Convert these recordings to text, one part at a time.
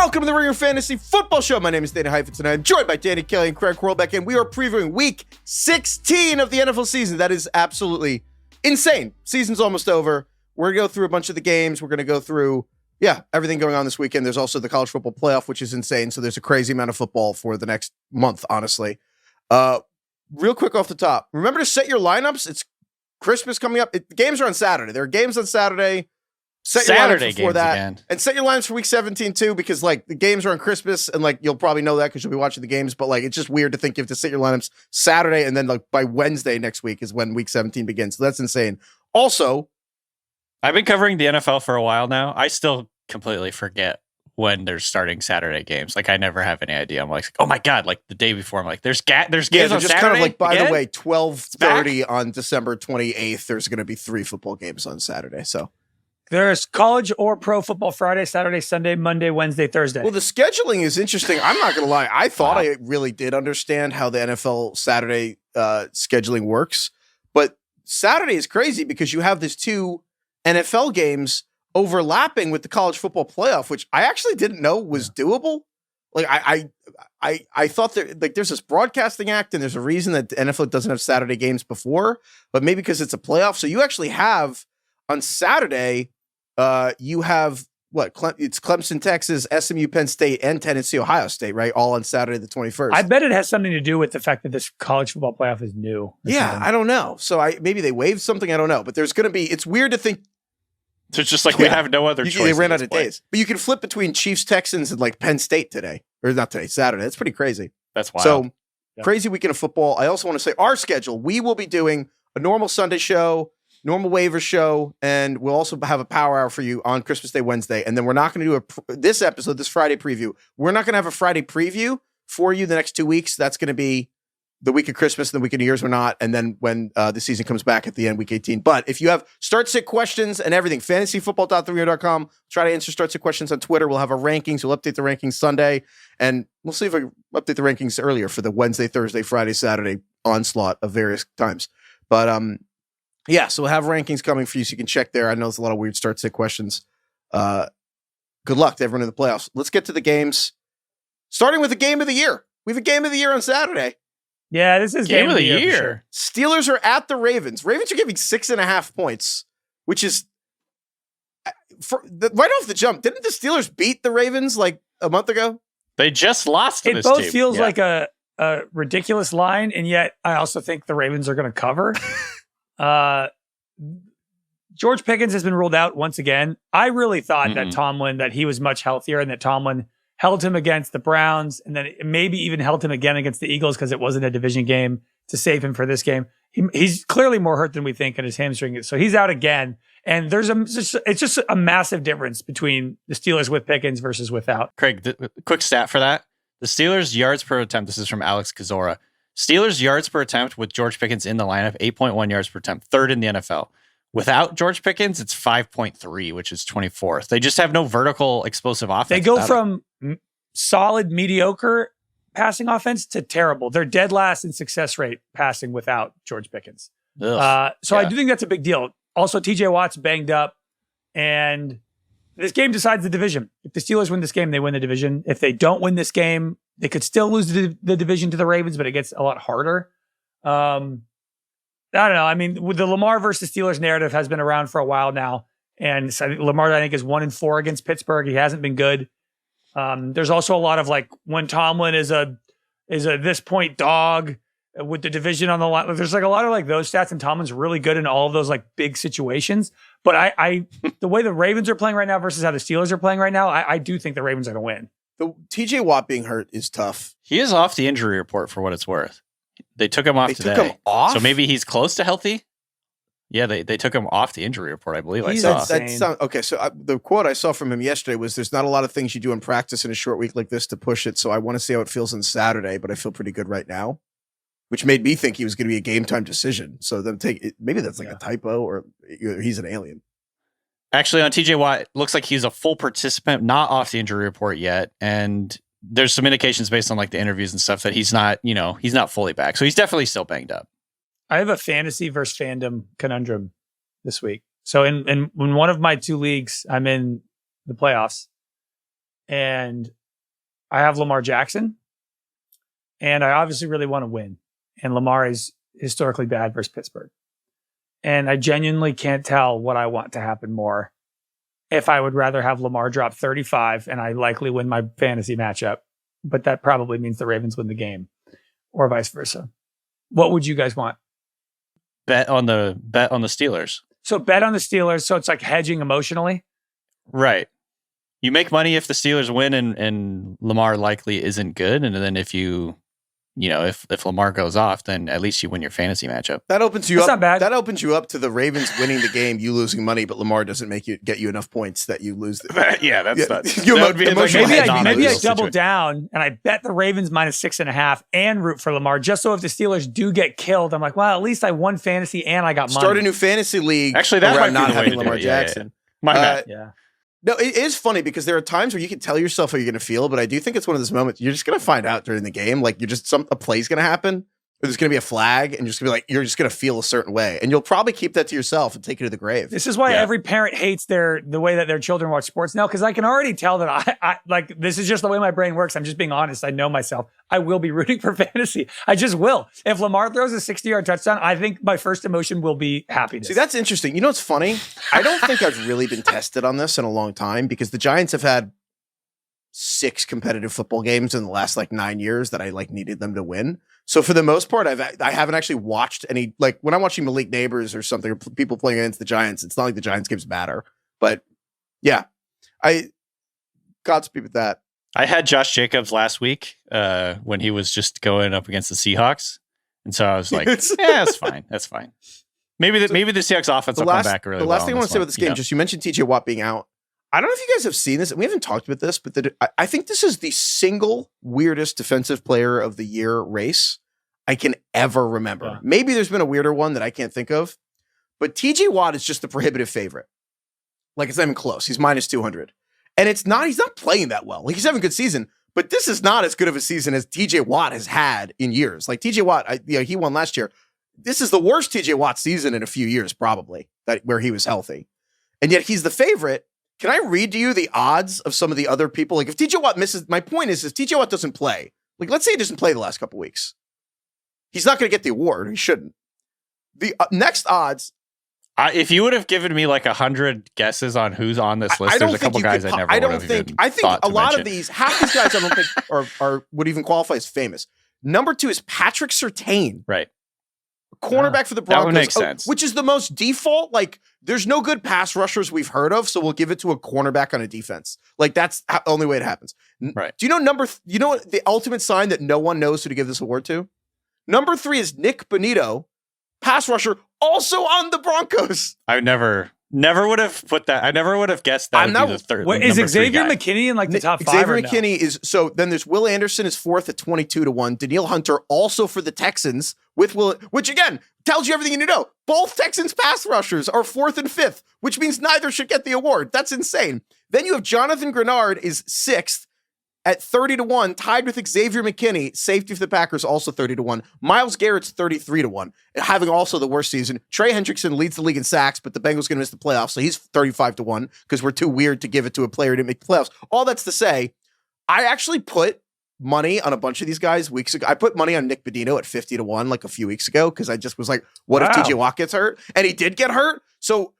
Welcome to the Ringer Fantasy Football Show. My name is Danny Heifetz, and I'm joined by Danny Kelly and Craig Horlbeck, and we are previewing Week 16 of the NFL season. That is absolutely insane. Season's almost over. We're going to go through a bunch of the games. We're going to go through, everything going on this weekend. There's also the college football playoff, which is insane, so there's a crazy amount of football for the next month, honestly. Real quick off the top, remember to set your lineups. It's Christmas coming up. The games are on Saturday. There are games on Saturday. Set your lineups before that, again. And set your lines for Week 17 too, because the games are on Christmas, and you'll probably know that because you'll be watching the games. But it's just weird to think you have to set your lineups Saturday, and then by Wednesday next week is when Week 17 begins. So that's insane. Also, I've been covering the NFL for a while now. I still completely forget when they're starting Saturday games. I never have any idea. I'm oh my god! The day before, I'm there's games on just Saturday. Kind of by the way, 12:30 on December 28th. There's going to be 3 football games on Saturday. So. There's college or pro football Friday, Saturday, Sunday, Monday, Wednesday, Thursday. Well, the scheduling is interesting. I'm not going to lie. I thought I really did understand how the NFL Saturday scheduling works. But Saturday is crazy because you have these 2 NFL games overlapping with the college football playoff, which I actually didn't know was doable. I thought there's this broadcasting act, and there's a reason that the NFL doesn't have Saturday games before, but maybe because it's a playoff. So you actually have on Saturday, you have it's Clemson, Texas, SMU, Penn State, and Tennessee, Ohio State, right? All on Saturday the 21st. I bet it has something to do with the fact that this college football playoff is new. I don't know. So maybe they waived something. I don't know. But there's going to be. It's weird to think. So it's just we have no other choice. They ran out of days. But you can flip between Chiefs, Texans, and Penn State today, or not today, Saturday. That's pretty crazy. That's wild. So crazy weekend of football. I also want to say our schedule. We will be doing a normal Sunday show. Normal waiver show, and we'll also have a power hour for you on Christmas Day, Wednesday. And then we're not going to do this episode, this Friday preview. We're not going to have a Friday preview for you the next 2 weeks. That's going to be the week of Christmas and the week of New Year's or not. And then when the season comes back at the end, Week 18. But if you have start-sit questions and everything, fantasyfootball.theringer.com. Try to answer start-sit questions on Twitter. We'll have our rankings. We'll update the rankings Sunday. And we'll see if I update the rankings earlier for the Wednesday, Thursday, Friday, Saturday onslaught of various times. But, so we'll have rankings coming for you so you can check there. I know there's a lot of weird start-sit questions. Good luck to everyone in the playoffs. Let's get to the games. Starting with the game of the year. We have a game of the year on Saturday. Yeah, this is game of the year. Sure. Steelers are at the Ravens. Ravens are giving 6.5 points, which is right off the jump. Didn't the Steelers beat the Ravens a month ago? They just lost to this team. It both feels like a ridiculous line, and yet I also think the Ravens are going to cover. George Pickens has been ruled out once again. I really thought that he was much healthier, and that Tomlin held him against the Browns, and then maybe even held him again against the Eagles because it wasn't a division game to save him for this game. He's clearly more hurt than we think in his hamstring, so he's out again. And it's just a massive difference between the Steelers with Pickens versus without. Craig, quick stat for that. The Steelers yards per attempt, this is from Alex Kozora. Steelers yards per attempt with George Pickens in the lineup, 8.1 yards per attempt, third in the NFL. Without George Pickens, it's 5.3, which is 24th. They just have no vertical explosive offense. They go from solid, mediocre passing offense to terrible. They're dead last in success rate passing without George Pickens. I do think that's a big deal. Also, TJ Watt's banged up, and this game decides the division. If the Steelers win this game, they win the division. If they don't win this game, they could still lose the division to the Ravens, but it gets a lot harder. I don't know. I mean, the Lamar versus Steelers narrative has been around for a while now. And so Lamar, I think, is 1-4 against Pittsburgh. He hasn't been good. There's also a lot of when Tomlin is a this point dog with the division on the line. There's a lot of those stats, and Tomlin's really good in all of those big situations. But I the way the Ravens are playing right now versus how the Steelers are playing right now, I do think the Ravens are going to win. The TJ Watt being hurt is tough. He is off the injury report for what it's worth. They took him off today. Took him off? So maybe he's close to healthy. Yeah, they took him off the injury report, I believe. Okay, so the quote I saw from him yesterday was, "There's not a lot of things you do in practice in a short week like this to push it, so I want to see how it feels on Saturday, but I feel pretty good right now," which made me think he was going to be a game-time decision. So maybe that's a typo, or he's an alien. Actually, on TJ Watt, looks like he's a full participant, not off the injury report yet, and there's some indications based on the interviews and stuff that he's not fully back. So he's definitely still banged up. I have a fantasy versus fandom conundrum this week. So in one of my 2 leagues, I'm in the playoffs, and I have Lamar Jackson, and I obviously really want to win. And Lamar is historically bad versus Pittsburgh. And I genuinely can't tell what I want to happen more. If I would rather have Lamar drop 35 and I likely win my fantasy matchup, but that probably means the Ravens win the game, or vice versa. What would you guys want? Bet on the Steelers. So bet on the Steelers. So it's like hedging emotionally. Right. You make money if the Steelers win and Lamar likely isn't good. And then if if Lamar goes off, then at least you win your fantasy matchup. That opens you That's up. not bad. That opens you up to the Ravens winning the game, you losing money, but Lamar doesn't get you enough points that you lose. Yeah, that's not. Maybe I double down and I bet the Ravens -6.5 and root for Lamar, just so if the Steelers do get killed, I'm like, well, at least I won fantasy and I got money. Start a new fantasy league. Actually, that around might not be the way having to do Lamar it. Jackson. My bad. Yeah. No, it is funny because there are times where you can tell yourself how you're going to feel, but I do think it's one of those moments you're just going to find out during the game. Like a play's going to happen. There's going to be a flag, and you're just going to feel a certain way, and you'll probably keep that to yourself and take it to the grave. This is why every parent hates the way that their children watch sports now, because I can already tell that I like this is just the way my brain works. I'm just being honest. I know myself. I will be rooting for fantasy. I just will. If Lamar throws a 60-yard touchdown, I think my first emotion will be happiness. See, that's interesting. You know what's funny? I don't think I've really been tested on this in a long time because the Giants have had 6 competitive football games in the last 9 years that I needed them to win. So for the most part, I haven't actually watched any, when I'm watching Malik Neighbors or something, or people playing against the Giants, it's not like the Giants games matter. But yeah, Godspeed with that. I had Josh Jacobs last week when he was just going up against the Seahawks. And so I was like, that's fine. That's fine. Maybe the Seahawks offense will come back really well. The last thing I want to say about this game, just you mentioned TJ Watt being out. I don't know if you guys have seen this, and we haven't talked about this, but I think this is the single weirdest defensive player of the year race I can ever remember. Yeah. Maybe there's been a weirder one that I can't think of, but TJ Watt is just the prohibitive favorite. It's not even close. He's -200. And he's not playing that well. He's having a good season, but this is not as good of a season as TJ Watt has had in years. TJ Watt, he won last year. This is the worst TJ Watt season in a few years, probably, where he was healthy. And yet he's the favorite. Can I read to you the odds of some of the other people? If TJ Watt misses, my point is, if TJ Watt doesn't play, let's say he doesn't play the last couple weeks, he's not going to get the award. He shouldn't. The next odds. If you would have given me 100 guesses on who's on this list, there's a couple guys I never would have even I think a lot of these, half these guys I don't think would even qualify as famous. Number 2 is Patrick Surtain. Right. Cornerback for the Broncos. That would make sense. Which is the most default. There's no good pass rushers we've heard of, so we'll give it to a cornerback on a defense. That's the only way it happens. Right. Do you know the ultimate sign that no one knows who to give this award to? Number 3 is Nick Bonito, pass rusher, also on the Broncos. I never would have put that. I never would have guessed that would be the third. Is Xavier McKinney in the top 5? Xavier McKinney is, so then there's Will Anderson is 4th at 22-1. Danielle Hunter also for the Texans with Will, which again tells you everything you need to know. Both Texans pass rushers are 4th and 5th, which means neither should get the award. That's insane. Then you have Jonathan Grenard is 6th at 30-1, tied with Xavier McKinney, safety for the Packers, also 30-1. Myles Garrett's 33-1, having also the worst season. Trey Hendrickson leads the league in sacks, but the Bengals going to miss the playoffs, so he's 35-1 because we're too weird to give it to a player who didn't make the playoffs. All that's to say, I actually put money on a bunch of these guys weeks ago. I put money on Nick Bonito at 50-1 a few weeks ago because I just was like, what if TJ Watt gets hurt? And he did get hurt. So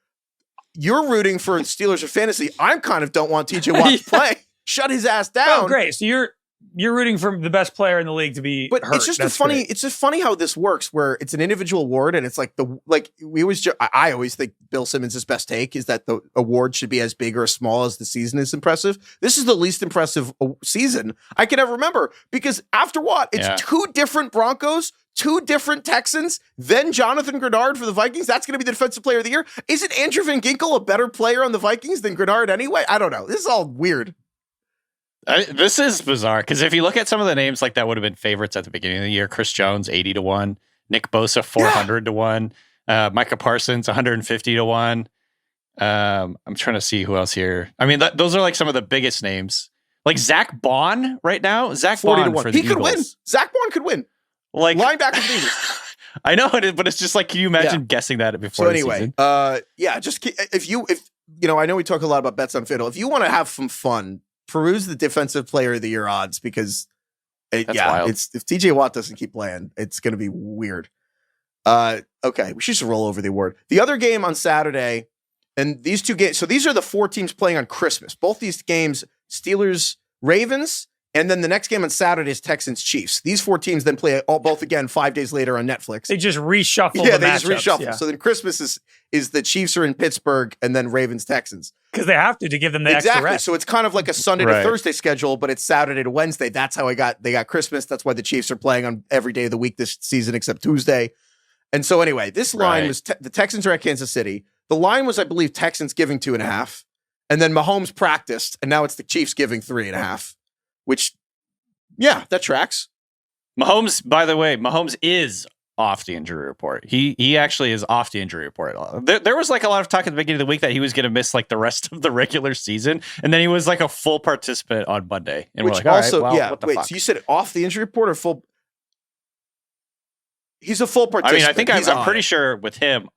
you're rooting for Steelers or fantasy. I kind of don't want TJ Watt to play. Shut his ass down. Oh, great. So you're rooting for the best player in the league to be hurt. It's just it's just funny how this works, where it's an individual award, and it's I always think Bill Simmons' best take is that the award should be as big or as small as the season is impressive. This is the least impressive season I can ever remember, because after what? It's 2 different Broncos, 2 different Texans, then Jonathan Grenard for the Vikings. That's going to be the defensive player of the year. Isn't Andrew Van Ginkel a better player on the Vikings than Grenard anyway? I don't know. This is all weird. This is bizarre because if you look at some of the names that would have been favorites at the beginning of the year, Chris Jones 80-1, Nick Bosa 400-1, Micah Parsons 150-1. I'm trying to see who else here. I mean, those are some of the biggest names. Zach Bond right now. Zach Bond for the Eagles. He could win. Zach Bond could win. Linebacker for the Eagles. I know it is, but it's just can you imagine guessing that before? So anyway, just if I know we talk a lot about bets on FanDuel. If you want to have some fun peruse the defensive player of the year odds because wild. it's if TJ Watt doesn't keep playing, it's going to be weird. Okay, we should just roll over the award. The other game on Saturday, and these two games. So these are the 4 teams playing on Christmas. Both these games, Steelers, Ravens. And then the next game on Saturday is Texans Chiefs. These 4 teams then play both again 5 days later on Netflix. They just reshuffle. Yeah, the they matchups. just reshuffle. Yeah. So then Christmas is the Chiefs are in Pittsburgh and then Ravens Texans because they have to give them the extra rest. So it's kind of like a Sunday to Thursday schedule, but it's Saturday to Wednesday. That's how they got Christmas. That's why the Chiefs are playing on every day of the week this season except Tuesday. And so anyway, this line was the Texans are at Kansas City. The line was, I believe, Texans giving 2.5, and then Mahomes practiced, and now it's the Chiefs giving 3.5, which. Yeah, that tracks. Mahomes, by the way, Mahomes is off the injury report. He actually is off the injury report. There was like a lot of talk at the beginning of the week that he was going to miss like the rest of the regular season, and then he was like a full participant on Monday. And which we're like, also, all right, well, what the wait, fuck? so you said off the injury report or full? He's a full participant. I mean, I think I'm pretty sure with him,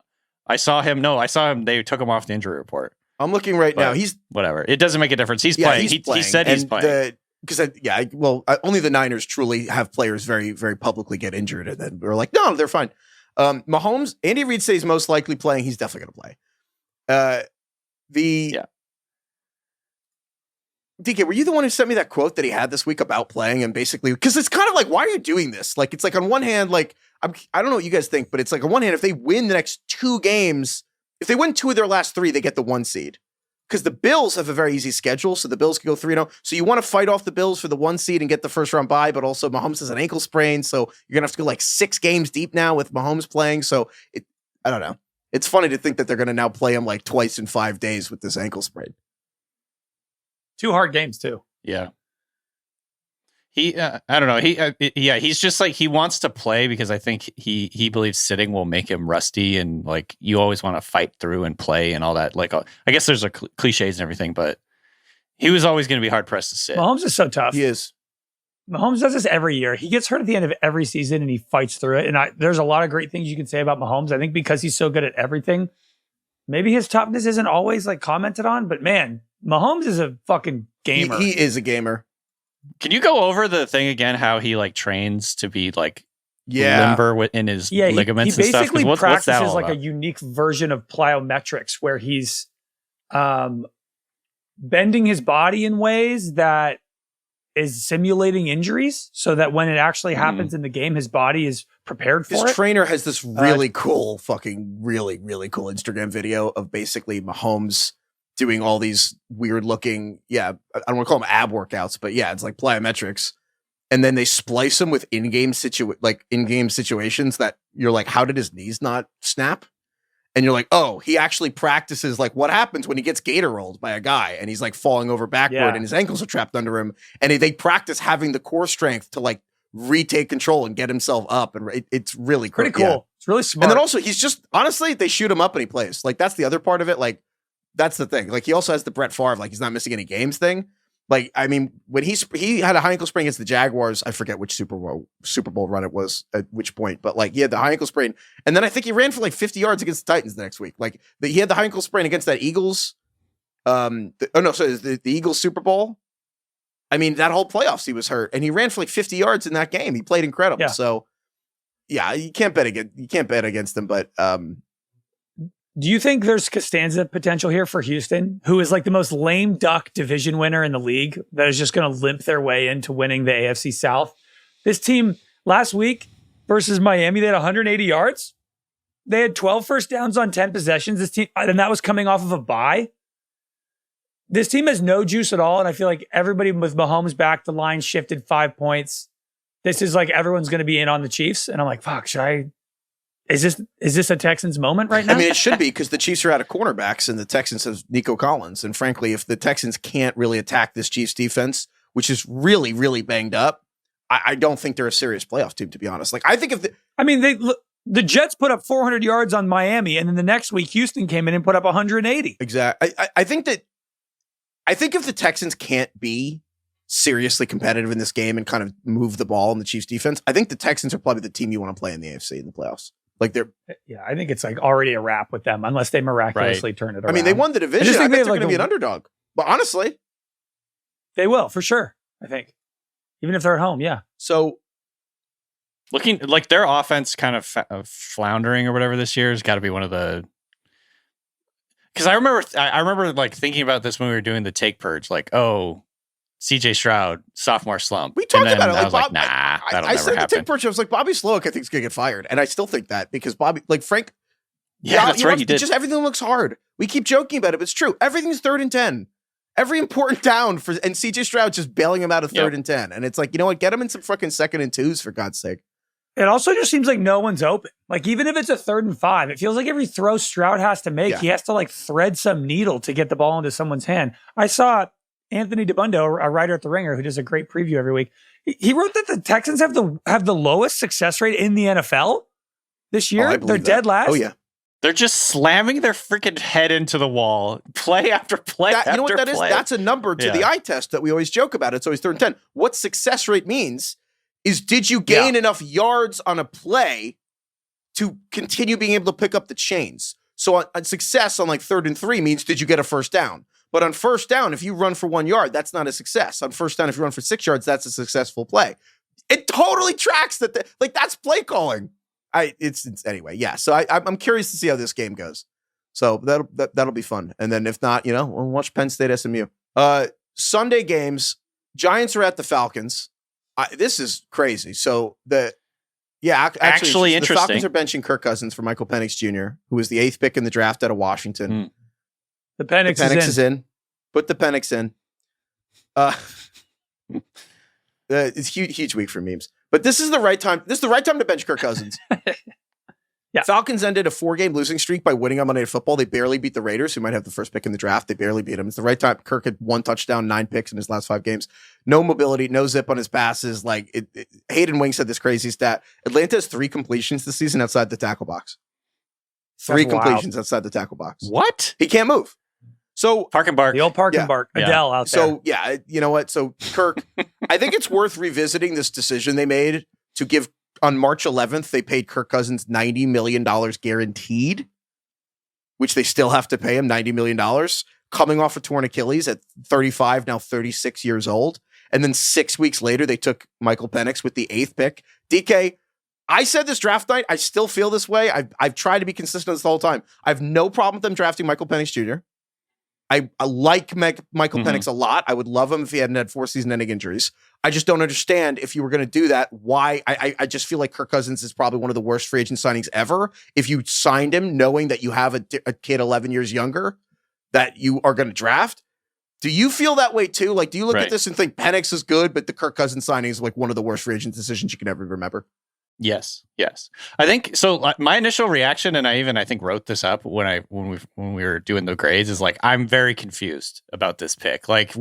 I saw him. They took him off the injury report. I'm looking right now. He's whatever. It doesn't make a difference. He's playing. He said he's playing. Only the Niners truly have players very, very publicly get injured, and then we're like, no, they're fine. Mahomes, Andy Reid says most likely playing. He's definitely going to play. DK, were you the one who sent me that quote that he had this week about playing and basically because it's kind of like, why are you doing this? Like, it's like on one hand, like I don't know what you guys think, but it's like on one hand, if they win the next 2 games, if they win 2 of their last 3, they get the 1 seed. Because the Bills have a very easy schedule, so the Bills can go 3-0. So you want to fight off the Bills for the 1 seed and get the first round bye, but also Mahomes has an ankle sprain, so you're gonna have to go like 6 games deep now with Mahomes playing. So I don't know. It's funny to think that they're gonna now play him like twice in 5 days with this ankle sprain. 2 hard games too. Yeah. I don't know. He's just like, he wants to play because I think he believes sitting will make him rusty, and like you always want to fight through and play and all that. Like, I guess there's cliches and everything, but he was always going to be hard pressed to sit. Mahomes is so tough. He is. Mahomes does this every year. He gets hurt at the end of every season and he fights through it. And there's a lot of great things you can say about Mahomes. I think because he's so good at everything, maybe his toughness isn't always like commented on, but man, Mahomes is a fucking gamer. He is a gamer. Can you go over the thing again? How he like trains to be like limber in his ligaments and stuff? He basically practices what's that all like about? a unique version of plyometrics where he's bending his body in ways that is simulating injuries so that when it actually happens in the game, his body is prepared for it. His trainer has this really cool, really, really cool Instagram video of basically Mahomes doing all these weird looking, I don't want to call them ab workouts, but it's like plyometrics. And then they splice them with in-game situations that you're like, how did his knees not snap? And you're like, oh, he actually practices like what happens when he gets gator rolled by a guy and he's like falling over backward and his ankles are trapped under him. And they practice having the core strength to like retake control and get himself up. And it's really pretty cool. Yeah. It's really smart. And then also he's just, honestly, they shoot him up and he plays. Like that's the other part of it. Like that's the thing. Like he also has the Brett Favre, like he's not missing any games thing. Like, I mean, when he had a high ankle sprain against the Jaguars, I forget which Super Bowl run it was at which point, but like he had the high ankle sprain. And then I think he ran for like 50 yards against the Titans the next week. Like he had the high ankle sprain against that Eagles. The Eagles Super Bowl. I mean, that whole playoffs he was hurt and he ran for like 50 yards in that game. He played incredible. Yeah. So you can't bet against him, but do you think there's Costanza potential here for Houston, who is like the most lame duck division winner in the league that is just going to limp their way into winning the AFC South? This team last week versus Miami, they had 180 yards. They had 12 first downs on 10 possessions. This team, and that was coming off of a bye. This team has no juice at all. And I feel like everybody with Mahomes back, the line shifted 5 points. This is like everyone's going to be in on the Chiefs. And I'm like, fuck, is this a Texans moment right now? I mean, it should be because the Chiefs are out of cornerbacks and the Texans have Nico Collins. And frankly, if the Texans can't really attack this Chiefs defense, which is really, really banged up, I don't think they're a serious playoff team, to be honest. Like, I think the Jets put up 400 yards on Miami, and then the next week, Houston came in and put up 180. Exactly. I think if the Texans can't be seriously competitive in this game and kind of move the ball in the Chiefs defense, I think the Texans are probably the team you want to play in the AFC in the playoffs. Like I think it's like already a wrap with them unless they miraculously turn it around. I mean, they won the division. I think they're going to be an underdog. But honestly, They will, for sure, I think. Even if they're at home, yeah. So looking like their offense kind of floundering or whatever this year has got to be one of the. Because I remember like thinking about this when we were doing the take purge, like, oh, CJ Stroud, sophomore slump. We talked about it. I was like, nah, that'll I never said happen. the take purge. I was like, Bobby Slowick, I think, is going to get fired. And I still think that because Frank. Yeah, that's right. You did. Just everything looks hard. We keep joking about it, but it's true. Everything's 3rd and 10. Every important down and CJ Stroud just bailing him out of 3rd and 10. And it's like, you know what? Get him in some fucking 2nd and 2s, for God's sake. It also just seems like no one's open. Like, even if it's a 3rd and 5, it feels like every throw Stroud has to make, he has to like thread some needle to get the ball into someone's hand. I saw Anthony DeBundo, a writer at The Ringer, who does a great preview every week. He wrote that the Texans have the lowest success rate in the NFL this year. They're dead last. Oh, yeah. They're just slamming their freaking head into the wall, play after play after play. You know what that is? That's a number to the eye test that we always joke about. It's always 3rd and 10. What success rate means is, did you gain enough yards on a play to continue being able to pick up the chains? So on success on like 3rd and 3 means, did you get a first down? But on first down, if you run for 1 yard, that's not a success. On first down, if you run for 6 yards, that's a successful play. It totally tracks that. Like, that's play calling. It's anyway, yeah. So I'm curious to see how this game goes. So that'll be fun. And then if not, we'll watch Penn State SMU. Sunday games. Giants are at the Falcons. This is crazy. So actually interesting. The Falcons are benching Kirk Cousins for Michael Penix Jr., who was the 8th pick in the draft out of Washington. The Penix is in. Put the Penix in. It's huge week for memes. But this is the right time. This is the right time to bench Kirk Cousins. Yeah. Falcons ended a 4-game losing streak by winning on Monday Night Football. They barely beat the Raiders, who might have the first pick in the draft. They barely beat them. It's the right time. Kirk had 1 touchdown, 9 picks in his last 5 games. No mobility, no zip on his passes. Like Hayden Wing said this crazy stat. Atlanta has 3 completions this season outside the tackle box. 3 completions outside the tackle box. What? He can't move. So Park and bark. The old Park and bark. Adele out there. So yeah, you know what? So Kirk, I think it's worth revisiting this decision they made to give. On March 11th, they paid Kirk Cousins $90 million guaranteed, which they still have to pay him $90 million, coming off a torn Achilles at 35, now 36 years old. And then 6 weeks later, they took Michael Penix with the 8th pick. DK, I said this draft night, I still feel this way. I've tried to be consistent this whole time. I have no problem with them drafting Michael Penix Jr. I like Michael Penix a lot. I would love him if he hadn't had 4 season-ending injuries. I just don't understand, if you were going to do that, why. I just feel like Kirk Cousins is probably one of the worst free agent signings ever. If you signed him knowing that you have a kid 11 years younger that you are going to draft, do you feel that way too? Like, do you look at this and think Penix is good, but the Kirk Cousins signing is like one of the worst free agent decisions you can ever remember? Yes. I think so. My initial reaction, and I think wrote this up when we were doing the grades, is like, I'm very confused about this pick. Like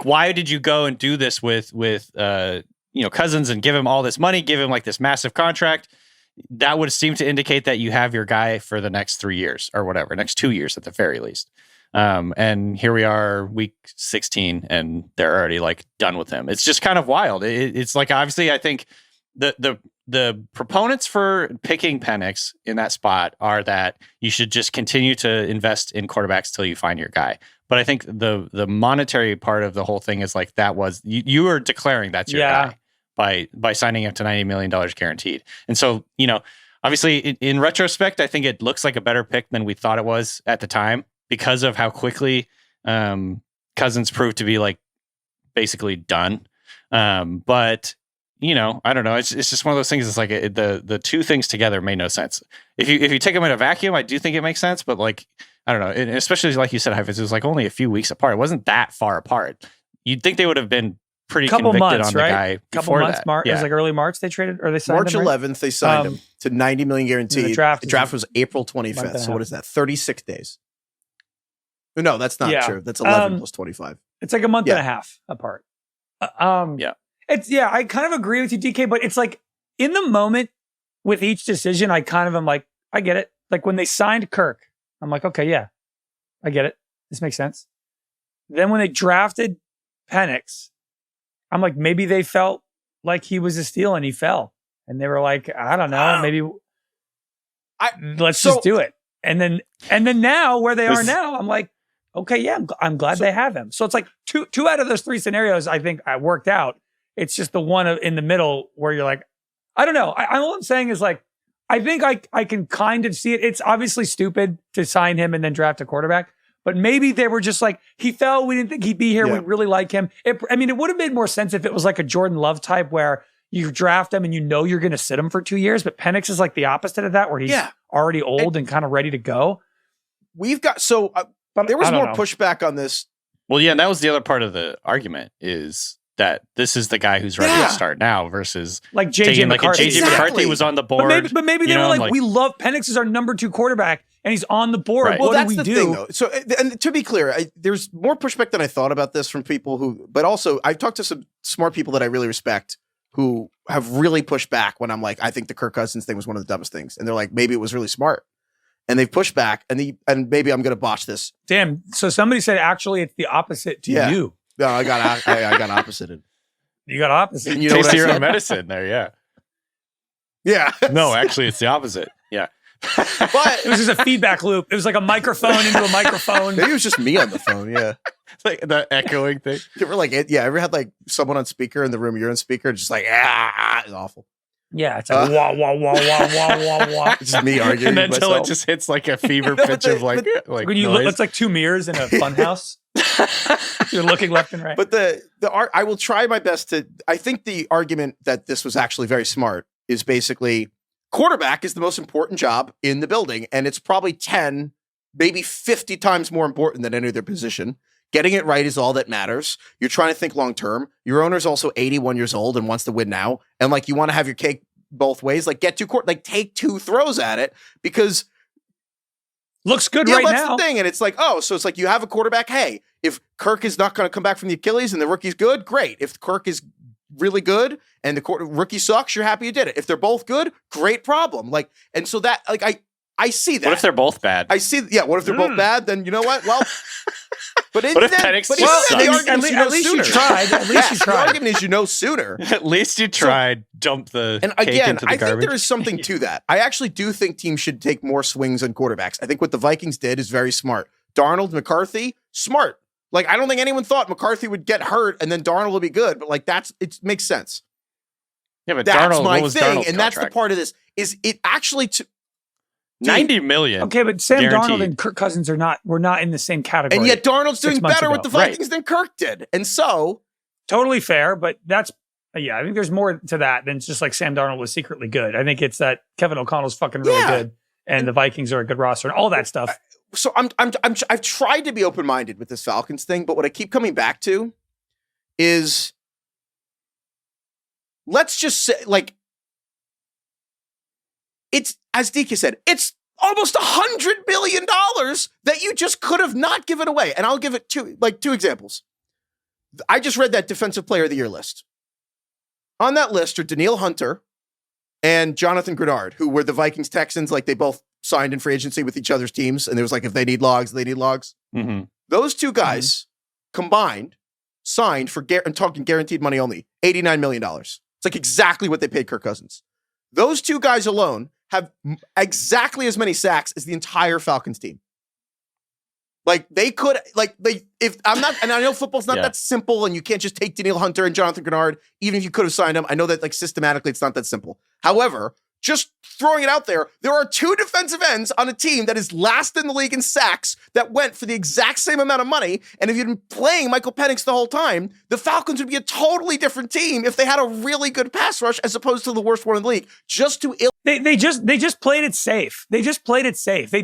why did you go and do this with Cousins and give him all this money, give him like this massive contract? That would seem to indicate that you have your guy for the next 3 years or whatever, next 2 years at the very least. And here we are, week 16, and they're already like done with him. It's just kind of wild. It's like, obviously, I think the proponents for picking Penix in that spot are that you should just continue to invest in quarterbacks till you find your guy. But I think the monetary part of the whole thing is like, that was you were declaring that's your guy by signing him to $90 million guaranteed. And so, obviously in retrospect, I think it looks like a better pick than we thought it was at the time because of how quickly Cousins proved to be like basically done. But I don't know. It's just one of those things. It's like the two things together made no sense. If you take them in a vacuum, I do think it makes sense. But like, I don't know. And especially like you said, Heifetz, it was like only a few weeks apart. It wasn't that far apart. You'd think they would have been pretty convicted months, on the guy before months, that. It was like early March they traded, or they signed March him, right? 11th, they signed him to $90 million guaranteed. The draft was April 25th. So what is that? 36 days. No, that's not true. That's 11 plus 25. It's like a month and a half apart. I kind of agree with you, DK, but it's like in the moment with each decision, I kind of am like, I get it. Like when they signed Kirk, I'm like, okay, yeah, I get it. This makes sense. Then when they drafted Penix, I'm like, maybe they felt like he was a steal and he fell. And they were like, I don't know, maybe let's just do it. And then now where they are now, I'm like, okay, yeah, I'm glad they have him. So it's like two out of those three scenarios, I think I worked out. It's just the one in the middle where you're like, I don't know. All I'm saying is like, I think I can kind of see it. It's obviously stupid to sign him and then draft a quarterback, but maybe they were just like, he fell. We didn't think he'd be here. We really like him. It would have made more sense if it was like a Jordan Love type where you draft him and you know you're going to sit him for 2 years. But Penix is like the opposite of that, where he's already old and kind of ready to go. We've got but there was more pushback on this. Well, yeah, and that was the other part of the argument is that this is the guy who's ready to start now versus like JJ McCarthy. Like JJ McCarthy was on the board. But maybe they were like, we love Penix is our number 2 quarterback and he's on the board. Right. Well, that's the thing, though. So, and to be clear, there's more pushback than I thought about this from people but also I've talked to some smart people that I really respect who have really pushed back when I'm like, I think the Kirk Cousins thing was one of the dumbest things. And they're like, maybe it was really smart. And they've pushed back and maybe I'm going to botch this. Damn. So somebody said, actually, it's the opposite to you. No, I got opposited. You got opposite. You taste your own medicine there. Yeah. Yeah. No, actually it's the opposite. Yeah. But it was just a feedback loop. It was like a microphone into a microphone. Maybe it was just me on the phone. Yeah. Like the echoing thing. You ever ever had like someone on speaker in the room, you're on speaker, just like, it's awful. Yeah. It's like, wah, wah, wah, wah, wah, wah, wah. It's just me arguing. And until it just hits like a fever pitch of like when you look, it's like 2 mirrors in a fun house. You're looking left and right. But I will try my best I think the argument that this was actually very smart is basically quarterback is the most important job in the building. And it's probably 10, maybe 50 times more important than any other position. Getting it right is all that matters. You're trying to think long-term. Your owner's also 81 years old and wants to win now. And like, you want to have your cake both ways, like take 2 throws at it because looks good right now. That's the thing. And it's like, so it's like you have a quarterback. Hey, if Kirk is not going to come back from the Achilles and the rookie's good, great. If Kirk is really good and the rookie sucks, you're happy you did it. If they're both good, great problem. Like, and so that, like, I see that. What if they're both bad? I see. Yeah. What if they're both bad? Then you know what? Well, what if Penix at least you tried. At least you tried. The argument is sooner. At least you tried. Dump the and cake again, into the I garbage. think there is something to that. I actually do think teams should take more swings on quarterbacks. I think what the Vikings did is very smart. Darnold, McCarthy, smart. Like, I don't think anyone thought McCarthy would get hurt and then Darnold will be good, but like it makes sense. Yeah, but that's Darnold, my what was thing, Darnold's and contract? that's the part of this is it actually. $90 million. Okay, but Sam guaranteed. Darnold and Kirk Cousins were not in the same category. And yet Darnold's doing better with the Vikings right. than Kirk did. And so totally fair, but that's I think there's more to that than just like Sam Darnold was secretly good. I think it's that Kevin O'Connell's fucking really good and the Vikings are a good roster and all that stuff. So I've tried to be open-minded with this Falcons thing, but what I keep coming back to is let's just say, like, it's, as DK said, it's almost $100 billion that you just could have not given away. And I'll give it two examples. I just read that Defensive Player of the Year list. On that list are Danielle Hunter and Jonathan Grenard, who were the Vikings Texans. Like, they both signed in free agency with each other's teams. And there was like, if they need logs, they need logs. Mm-hmm. Those two guys combined signed for, I'm talking guaranteed money only, $89 million. It's like exactly what they paid Kirk Cousins. Those two guys alone have exactly as many sacks as the entire Falcons team. Like, they could, if I'm not, and I know football's not that simple and you can't just take Danielle Hunter and Jonathan Grenard, even if you could have signed them. I know that, like, systematically it's not that simple. However, just throwing it out there are two defensive ends on a team that is last in the league in sacks that went for the exact same amount of money. And if you'd been playing Michael Penix the whole time, the Falcons would be a totally different team if they had a really good pass rush as opposed to the worst one in the league. Just to They just played it safe. They just played it safe. They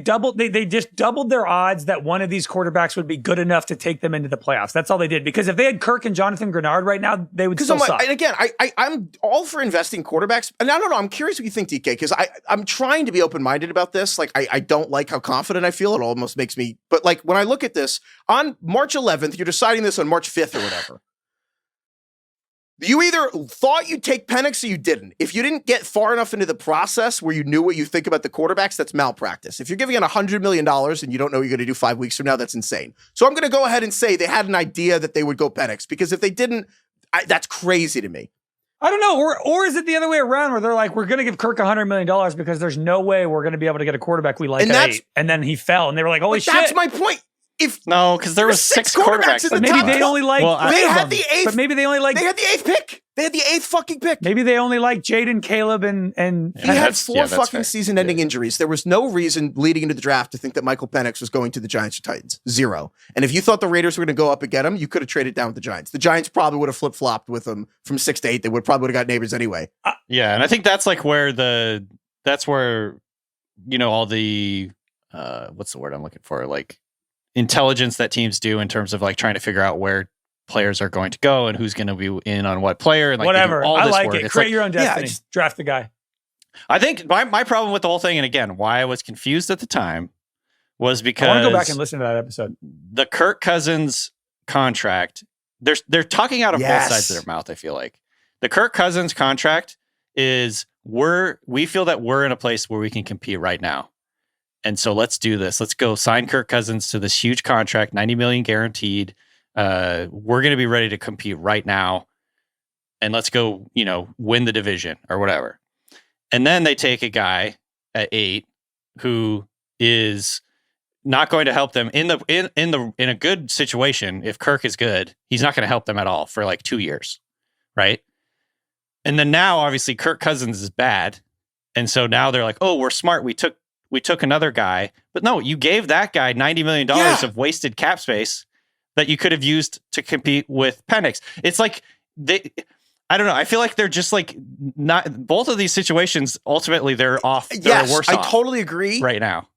just doubled their odds that one of these quarterbacks would be good enough to take them into the playoffs. That's all they did. Because if they had Kirk and Jonathan Grenard right now, they would still suck. And again, I'm all for investing quarterbacks. And I don't know. I'm curious what you think, DK, because I'm trying to be open-minded about this. Like, I don't like how confident I feel. It almost makes me. But like, when I look at this on March 11th, you're deciding this on March 5th or whatever. You either thought you'd take Penix or you didn't. If you didn't get far enough into the process where you knew what you think about the quarterbacks, that's malpractice. If you're giving it $100 million and you don't know what you're going to do 5 weeks from now, that's insane. So I'm going to go ahead and say they had an idea that they would go Penix, because if they didn't, that's crazy to me. I don't know. Or is it the other way around where they're like, we're going to give Kirk $100 million because there's no way we're going to be able to get a quarterback we like at 8. And then he fell and they were like, holy shit. That's my point. No, because there was six quarterbacks. in the But maybe top they only like. they had the eighth. But maybe they only like. They had the eighth pick. They had the eighth fucking pick. Maybe they only like Jaden, Caleb, and He had four fucking fair. season-ending injuries. There was no reason leading into the draft to think that Michael Penix was going to the Giants or Titans. Zero. And if you thought the Raiders were going to go up and get him, you could have traded down with the Giants. The Giants probably would have flip-flopped with him from 6 to 8. They probably would have got neighbors anyway. Yeah, and I think that's like where all the what's the word I'm looking for? Like intelligence that teams do in terms of like trying to figure out where players are going to go and who's going to be in on what player and like whatever. all I this like work. it. It's Create like, your own destiny. Draft the guy. I think my problem with the whole thing, and again, why I was confused at the time, was because I want to go back and listen to that episode. The Kirk Cousins contract, they're talking out of both sides of their mouth. I feel like the Kirk Cousins contract is we feel that we're in a place where we can compete right now. And so let's do this. Let's go sign Kirk Cousins to this huge contract, $90 million guaranteed. We're going to be ready to compete right now. And let's go, win the division or whatever. And then they take a guy at 8 who is not going to help them in a good situation. If Kirk is good, he's not going to help them at all for like 2 years. Right. And then now obviously Kirk Cousins is bad. And so now they're like, oh, we're smart. We took another guy, but no, you gave that guy $90 million of wasted cap space that you could have used to compete with Penix. It's like I don't know. I feel like they're just like not both of these situations. Ultimately, they're off. They're worse off. I totally agree. Right now,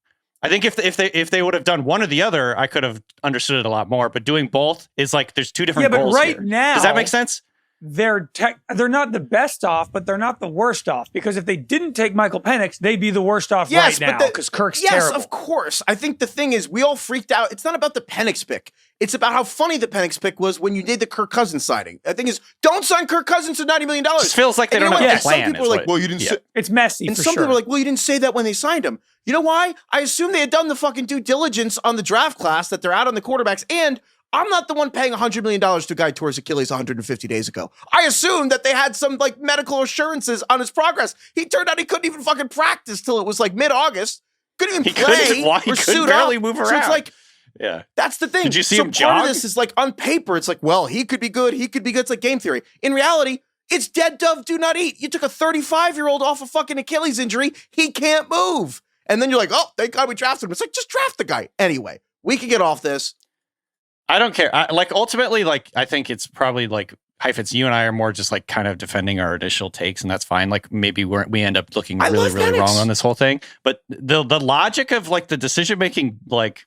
I think if they would have done one or the other, I could have understood it a lot more. But doing both is like there's two different goals. Yeah, but right here. now, does that make sense? They're not the best off, but they're not the worst off. Because if they didn't take Michael Penix, they'd be the worst off right now. Because Kirk's terrible. Yes, of course. I think the thing is, we all freaked out. It's not about the Penix pick. It's about how funny the Penix pick was when you did the Kirk Cousins signing. The thing is, don't sign Kirk Cousins for $90 million. It just feels like they don't have a plan. Some people are like, well, you didn't say. It's messy. And some people are like, well, you didn't say that when they signed him. You know why? I assume they had done the fucking due diligence on the draft class that they're out on the quarterbacks. And I'm not the one paying $100 million to a guy who tore his Achilles 150 days ago. I assumed that they had some like medical assurances on his progress. He turned out he couldn't even fucking practice till it was like mid-August. Couldn't even play he or couldn't suit barely up. move around. So it's like, yeah, that's the thing. Did you see him part jog? of this is like on paper, it's like, well, he could be good. He could be good. It's like game theory. In reality, it's dead dove, do not eat. You took a 35-year-old off a fucking Achilles injury. He can't move. And then you're like, oh, thank God we drafted him. It's like, just draft the guy. Anyway, we can get off this. I don't care. Ultimately, I think it's probably like Heifetz, you and I are more just like kind of defending our initial takes, and that's fine. Like maybe we end up looking really, really wrong on this whole thing. But the logic of like the decision making, like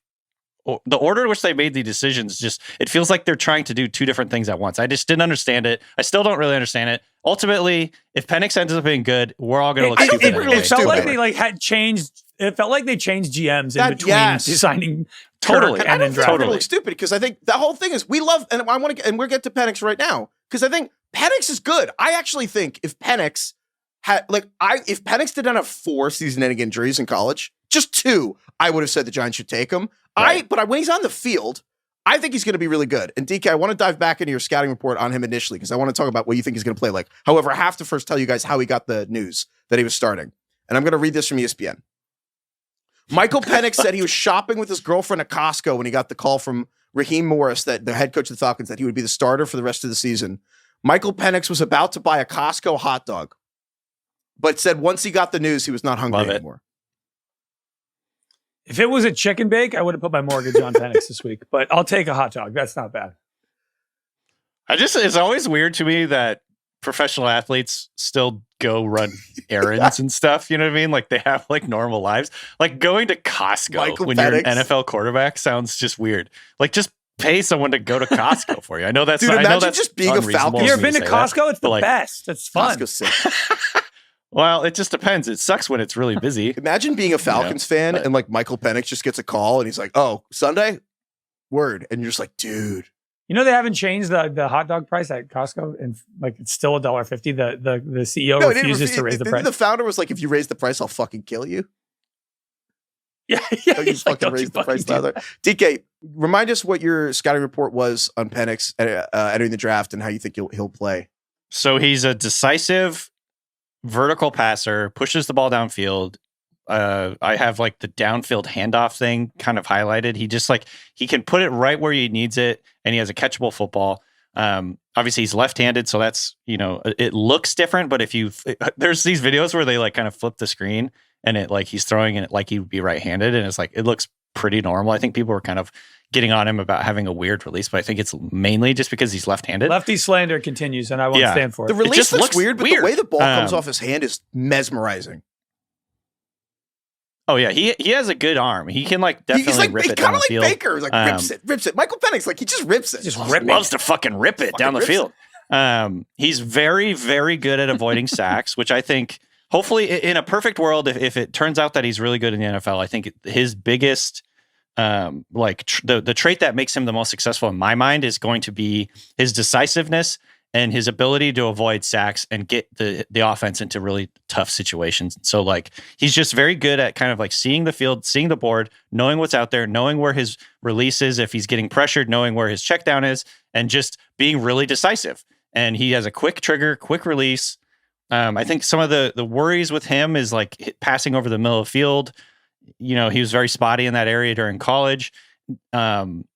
the order in which they made the decisions, just it feels like they're trying to do two different things at once. I just didn't understand it. I still don't really understand it. Ultimately, if Penix ends up being good, we're all going to look stupid. It felt like they had changed. It felt like they changed GMs in between designing totally and then drafting. Totally stupid because I think the whole thing is we love, and I want to, and we'll get to Penix right now because I think Penix is good. I actually think if Penix had if Penix did not have 4 season-ending injuries in college, just 2, I would have said the Giants should take him. Right. But when he's on the field, I think he's going to be really good. And DK, I want to dive back into your scouting report on him initially because I want to talk about what you think he's going to play like. However, I have to first tell you guys how he got the news that he was starting. And I'm going to read this from ESPN. Michael Penix said he was shopping with his girlfriend at Costco when he got the call from Raheem Morris, that the head coach of the Falcons, that he would be the starter for the rest of the season. Michael Penix was about to buy a Costco hot dog, but said once he got the news, he was not hungry anymore. If it was a chicken bake, I would have put my mortgage on Penix this week, but I'll take a hot dog. That's not bad. It's always weird to me that professional athletes still go run errands and stuff. You know what I mean? Like they have like normal lives. Like going to Costco when you're an NFL quarterback sounds just weird. Like just pay someone to go to Costco for you. I know that's Dude, imagine that's just being a Falcons. You ever been to Costco? It's the best. It's fun. Costco's sick. Well, it just depends. It sucks when it's really busy. Imagine being a Falcons fan and like Michael Penix just gets a call and he's like, oh, Sunday? Word. And you're just like, dude. You know they haven't changed the hot dog price at Costco, and like it's still $1.50. The CEO refuses to raise the price. The founder was like, "If you raise the price, I'll fucking kill you." Yeah. You fucking raise the price, brother. DK, remind us what your scouting report was on Penix entering the draft and how you think he'll play. So he's a decisive vertical passer, pushes the ball downfield, I have like the downfield handoff thing kind of highlighted. He just like, he can put it right where he needs it, and he has a catchable football. Obviously he's left-handed, so that's, it looks different, but there's these videos where they like kind of flip the screen and it like he's throwing it like he would be right-handed, and it's like, it looks pretty normal. I think people were kind of getting on him about having a weird release, but I think it's mainly just because he's left-handed. Lefty slander continues, and I won't stand for it. The release just looks weird, but the way the ball comes off his hand is mesmerizing. Oh yeah, he has a good arm. He can like definitely rip it down the field. He's kind of like Baker, rips it. Michael Penix, like he just rips it. Just loves to fucking rip it down the field. He's very, very good at avoiding sacks, which I think, hopefully, in a perfect world, if it turns out that he's really good in the NFL, I think his biggest, the trait that makes him the most successful in my mind is going to be his decisiveness and his ability to avoid sacks and get the offense into really tough situations. So like, he's just very good at kind of like seeing the field, seeing the board, knowing what's out there, knowing where his release is, if he's getting pressured, knowing where his check down is, and just being really decisive. And he has a quick trigger, quick release. I think some of the worries with him is like passing over the middle of the field. He was very spotty in that area during college.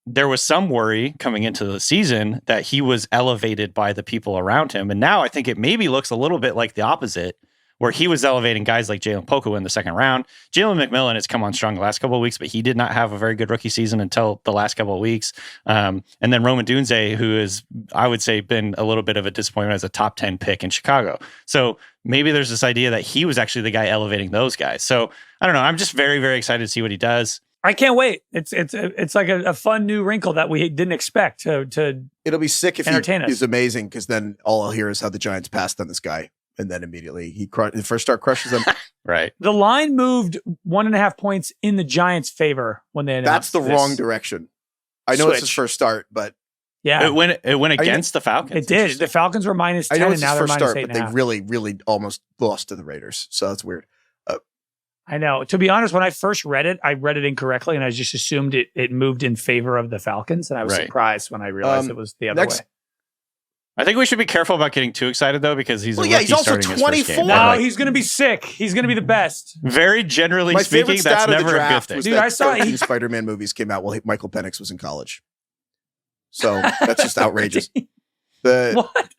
There was some worry coming into the season that he was elevated by the people around him. And now I think it maybe looks a little bit like the opposite, where he was elevating guys like Jalen Poku in the second round. Jalen McMillan has come on strong the last couple of weeks, but he did not have a very good rookie season until the last couple of weeks. And then Roman Dunze, who is, I would say, been a little bit of a disappointment as a top 10 pick in Chicago. So maybe there's this idea that he was actually the guy elevating those guys. So I don't know. I'm just very, very excited to see what he does. I can't wait. It's like a fun new wrinkle that we didn't expect to It'll be sick if entertain us. He's amazing, because then all I'll hear is how the Giants passed on this guy, and then immediately the first start crushes them. Right. The line moved 1.5 points in the Giants' favor when they announced That's the wrong direction. I know it's his first start, but yeah, it went against the Falcons. It did. The Falcons were -10, I know and it's now his they're first start, -8.5. but they really, really almost lost to the Raiders, so that's weird. I know. To be honest, when I first read it, I read it incorrectly, and I just assumed it moved in favor of the Falcons, and I was surprised when I realized it was the other way. I think we should be careful about getting too excited, though, because he's he's also 24. No, he's going to be sick. He's going to be the best. Very generally speaking, that's never a good thing. Dude, I saw 13 Spider-Man movies came out while Michael Penix was in college. So that's just outrageous. What?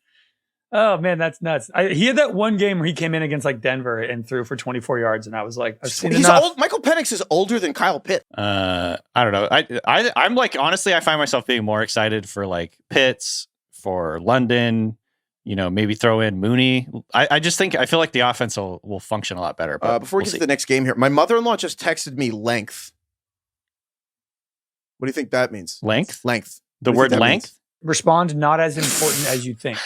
Oh man, that's nuts. He had that one game where he came in against like Denver and threw for 24 yards, and I was like, I've seen enough. Old. Michael Penix is older than Kyle Pitts. I don't know. I'm like, honestly, I find myself being more excited for like Pitts, for London, maybe throw in Mooney. I just think, I feel like the offense will function a lot better. But before we get to the next game here, my mother-in-law just texted me length. What do you think that means? Length? Length. The word length? Means? Respond, not as important as you think.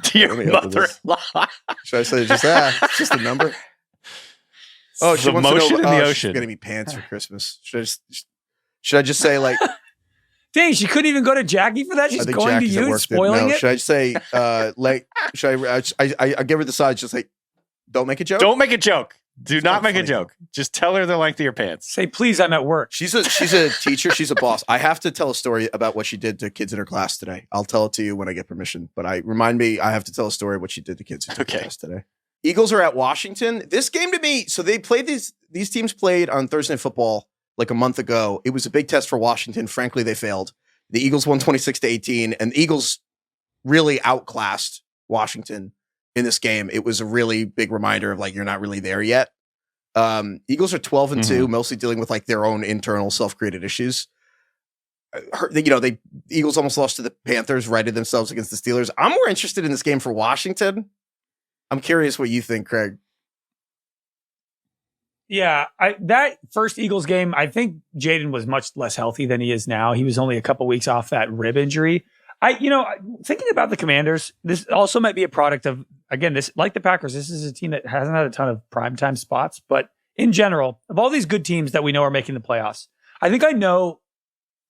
To your mother-in-law. Should I say it's just a number? Oh, she wants motion to know, in the she's ocean. getting me pants for Christmas. Should I just say like? Dang, she couldn't even go to Jackie for that. She's going to you and spoiling it. Should I say like? Should I give her the side? Just like, don't make a joke. Don't make a joke. Do not make a joke. Just tell her the length of your pants. Say, please, I'm at work. She's a teacher. She's a boss. I have to tell a story about what she did to kids in her class today. I'll tell it to you when I get permission. But I have to tell a story of what she did to kids in her class today. Eagles are at Washington. This game to me, so they played these teams played on Thursday Night Football like a month ago. It was a big test for Washington. Frankly, they failed. The Eagles won 26-18, and the Eagles really outclassed Washington in this game. It was a really big reminder of like, you're not really there yet. Eagles are 12-2, mostly dealing with like their own internal self-created issues. The Eagles almost lost to the Panthers, righted themselves against the Steelers. I'm more interested in this game for Washington. I'm curious what you think, Craig. Yeah, that first Eagles game, I think Jaden was much less healthy than he is now. He was only a couple weeks off that rib injury. Thinking about the Commanders, this also might be a product of, again, this, like the Packers, this is a team that hasn't had a ton of primetime spots, but in general, of all these good teams that we know are making the playoffs, I think I know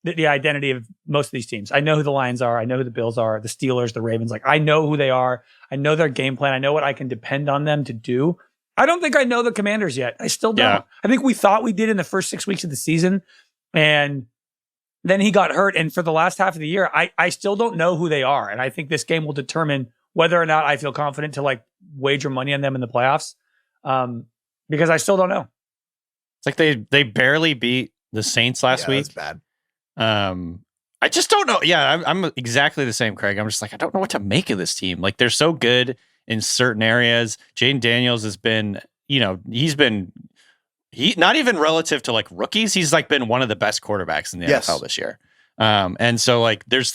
the identity of most of these teams. I know who the Lions are. I know who the Bills are, the Steelers, the Ravens. Like, I know who they are. I know their game plan. I know what I can depend on them to do. I don't think I know the Commanders yet. I still don't. Yeah. I think we thought we did in the first 6 weeks of the season, and then he got hurt. And for the last half of the year, I still don't know who they are. And I think this game will determine whether or not I feel confident to like wager money on them in the playoffs. because I still don't know. It's like they barely beat the Saints last week. That's bad. I just don't know. Yeah, I'm exactly the same, Craig. I'm just like, I don't know what to make of this team. Like, they're so good in certain areas. Jaden Daniels has been, he's not even relative to like rookies. He's like been one of the best quarterbacks in the NFL this year. And so like, there's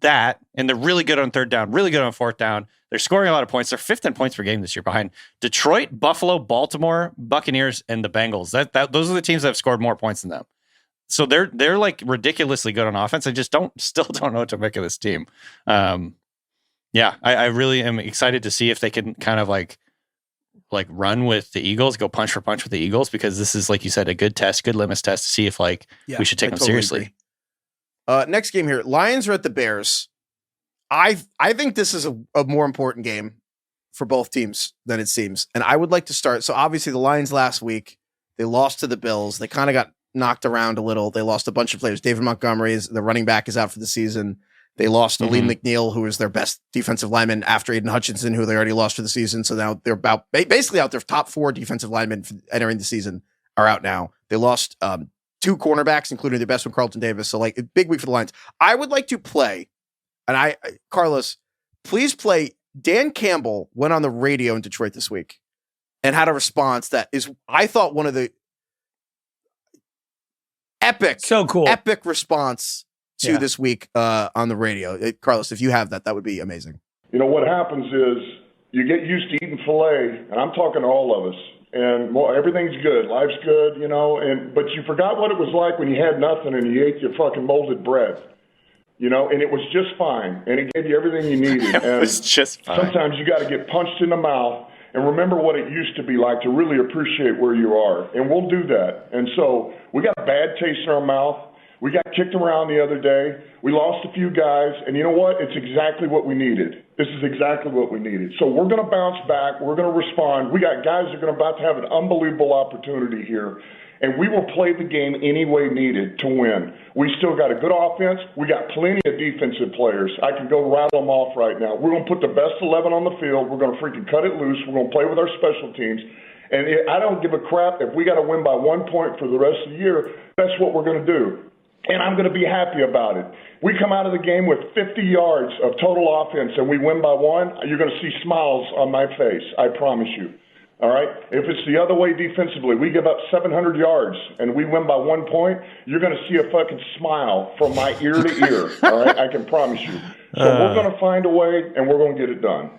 that, and they're really good on third down, really good on fourth down. They're scoring a lot of points. They're fifth in points per game this year behind Detroit, Buffalo, Baltimore, Buccaneers, and the Bengals. Those are the teams that have scored more points than them. So they're like ridiculously good on offense. I just still don't know what to make of this team. I really am excited to see if they can kind of like run with the Eagles, go punch for punch with the Eagles, because this is, like you said, a good test, good litmus test to see if we should take them seriously. Next game here, Lions are at the Bears. I think this is a more important game for both teams than it seems. And I would like to start. So obviously the Lions last week, they lost to the Bills. They kind of got knocked around a little. They lost a bunch of players. David Montgomery, the running back, is out for the season. They lost Aleem McNeil, who was their best defensive lineman after Aiden Hutchinson, who they already lost for the season. So now they're basically out. Their top 4 defensive linemen entering the season are out now. They lost 2 cornerbacks, including their best one, Carlton Davis. So like a big week for the Lions. I would like to play, and Carlos, please play. Dan Campbell went on the radio in Detroit this week and had a response that is, I thought, one of the epic response to this week on the radio. Carlos, if you have that would be amazing. What happens is you get used to eating filet, and I'm talking to all of us, and everything's good, life's good, but you forgot what it was like when you had nothing and you ate your fucking molded bread, and it was just fine, and it gave you everything you needed. It was just fine. Sometimes you got to get punched in the mouth and remember what it used to be like to really appreciate where you are. And we'll do that. And so we got a bad taste in our mouth. We got kicked around the other day. We lost a few guys. And you know what? It's exactly what we needed. This is exactly what we needed. So we're going to bounce back. We're going to respond. We got guys that are about to have an unbelievable opportunity here. And we will play the game any way needed to win. We still got a good offense. We got plenty of defensive players. I can go rattle them off right now. We're going to put the best 11 on the field. We're going to freaking cut it loose. We're going to play with our special teams. And I don't give a crap if we got to win by 1 point for the rest of the year. That's what we're going to do. And I'm going to be happy about it. We come out of the game with 50 yards of total offense and we win by 1, you're going to see smiles on my face. I promise you. All right? If it's the other way defensively, we give up 700 yards and we win by 1 point, you're going to see a fucking smile from my ear to ear. All right? I can promise you. So we're going to find a way and we're going to get it done.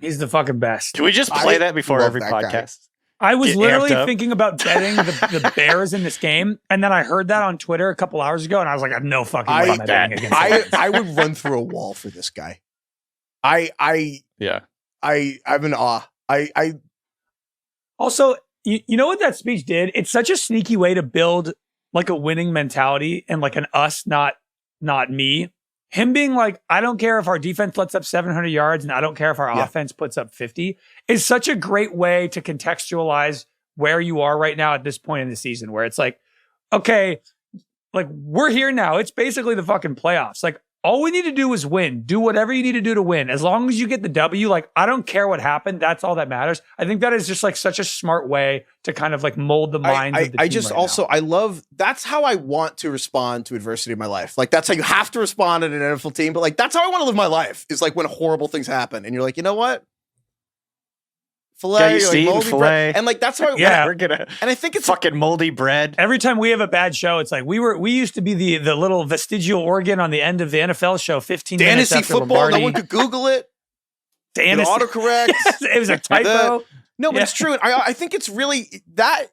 He's the fucking best. Can we just play that before every podcast? I was literally thinking about betting the Bears in this game, and then I heard that on Twitter a couple hours ago, and I was like, I have no fucking way I'm betting against that. I would run through a wall for this guy. I'm in awe. Also, you know what that speech did? It's such a sneaky way to build like a winning mentality and like an us, not me. Him being like, I don't care if our defense lets up 700 yards and I don't care if our offense puts up 50 is such a great way to contextualize where you are right now at this point in the season, where it's like, okay, like we're here now. It's basically the fucking playoffs. Like all we need to do is win. Do whatever you need to do to win. As long as you get the W, like I don't care what happened. That's all that matters. I think that is just like such a smart way to kind of like mold the minds of the team. I love, that's how I want to respond to adversity in my life. Like that's how you have to respond in an NFL team, but like that's how I want to live my life is like when horrible things happen and you're like, you know what? Filet, like moldy bread. And like that's how we're gonna and I think it's fucking moldy bread. Every time we have a bad show, it's like we used to be the little vestigial organ on the end of the NFL show 15 minutes after football, Lombardi. No one could Google it. Autocorrect. Yes, it was a typo. No, but it's true. I think it's really that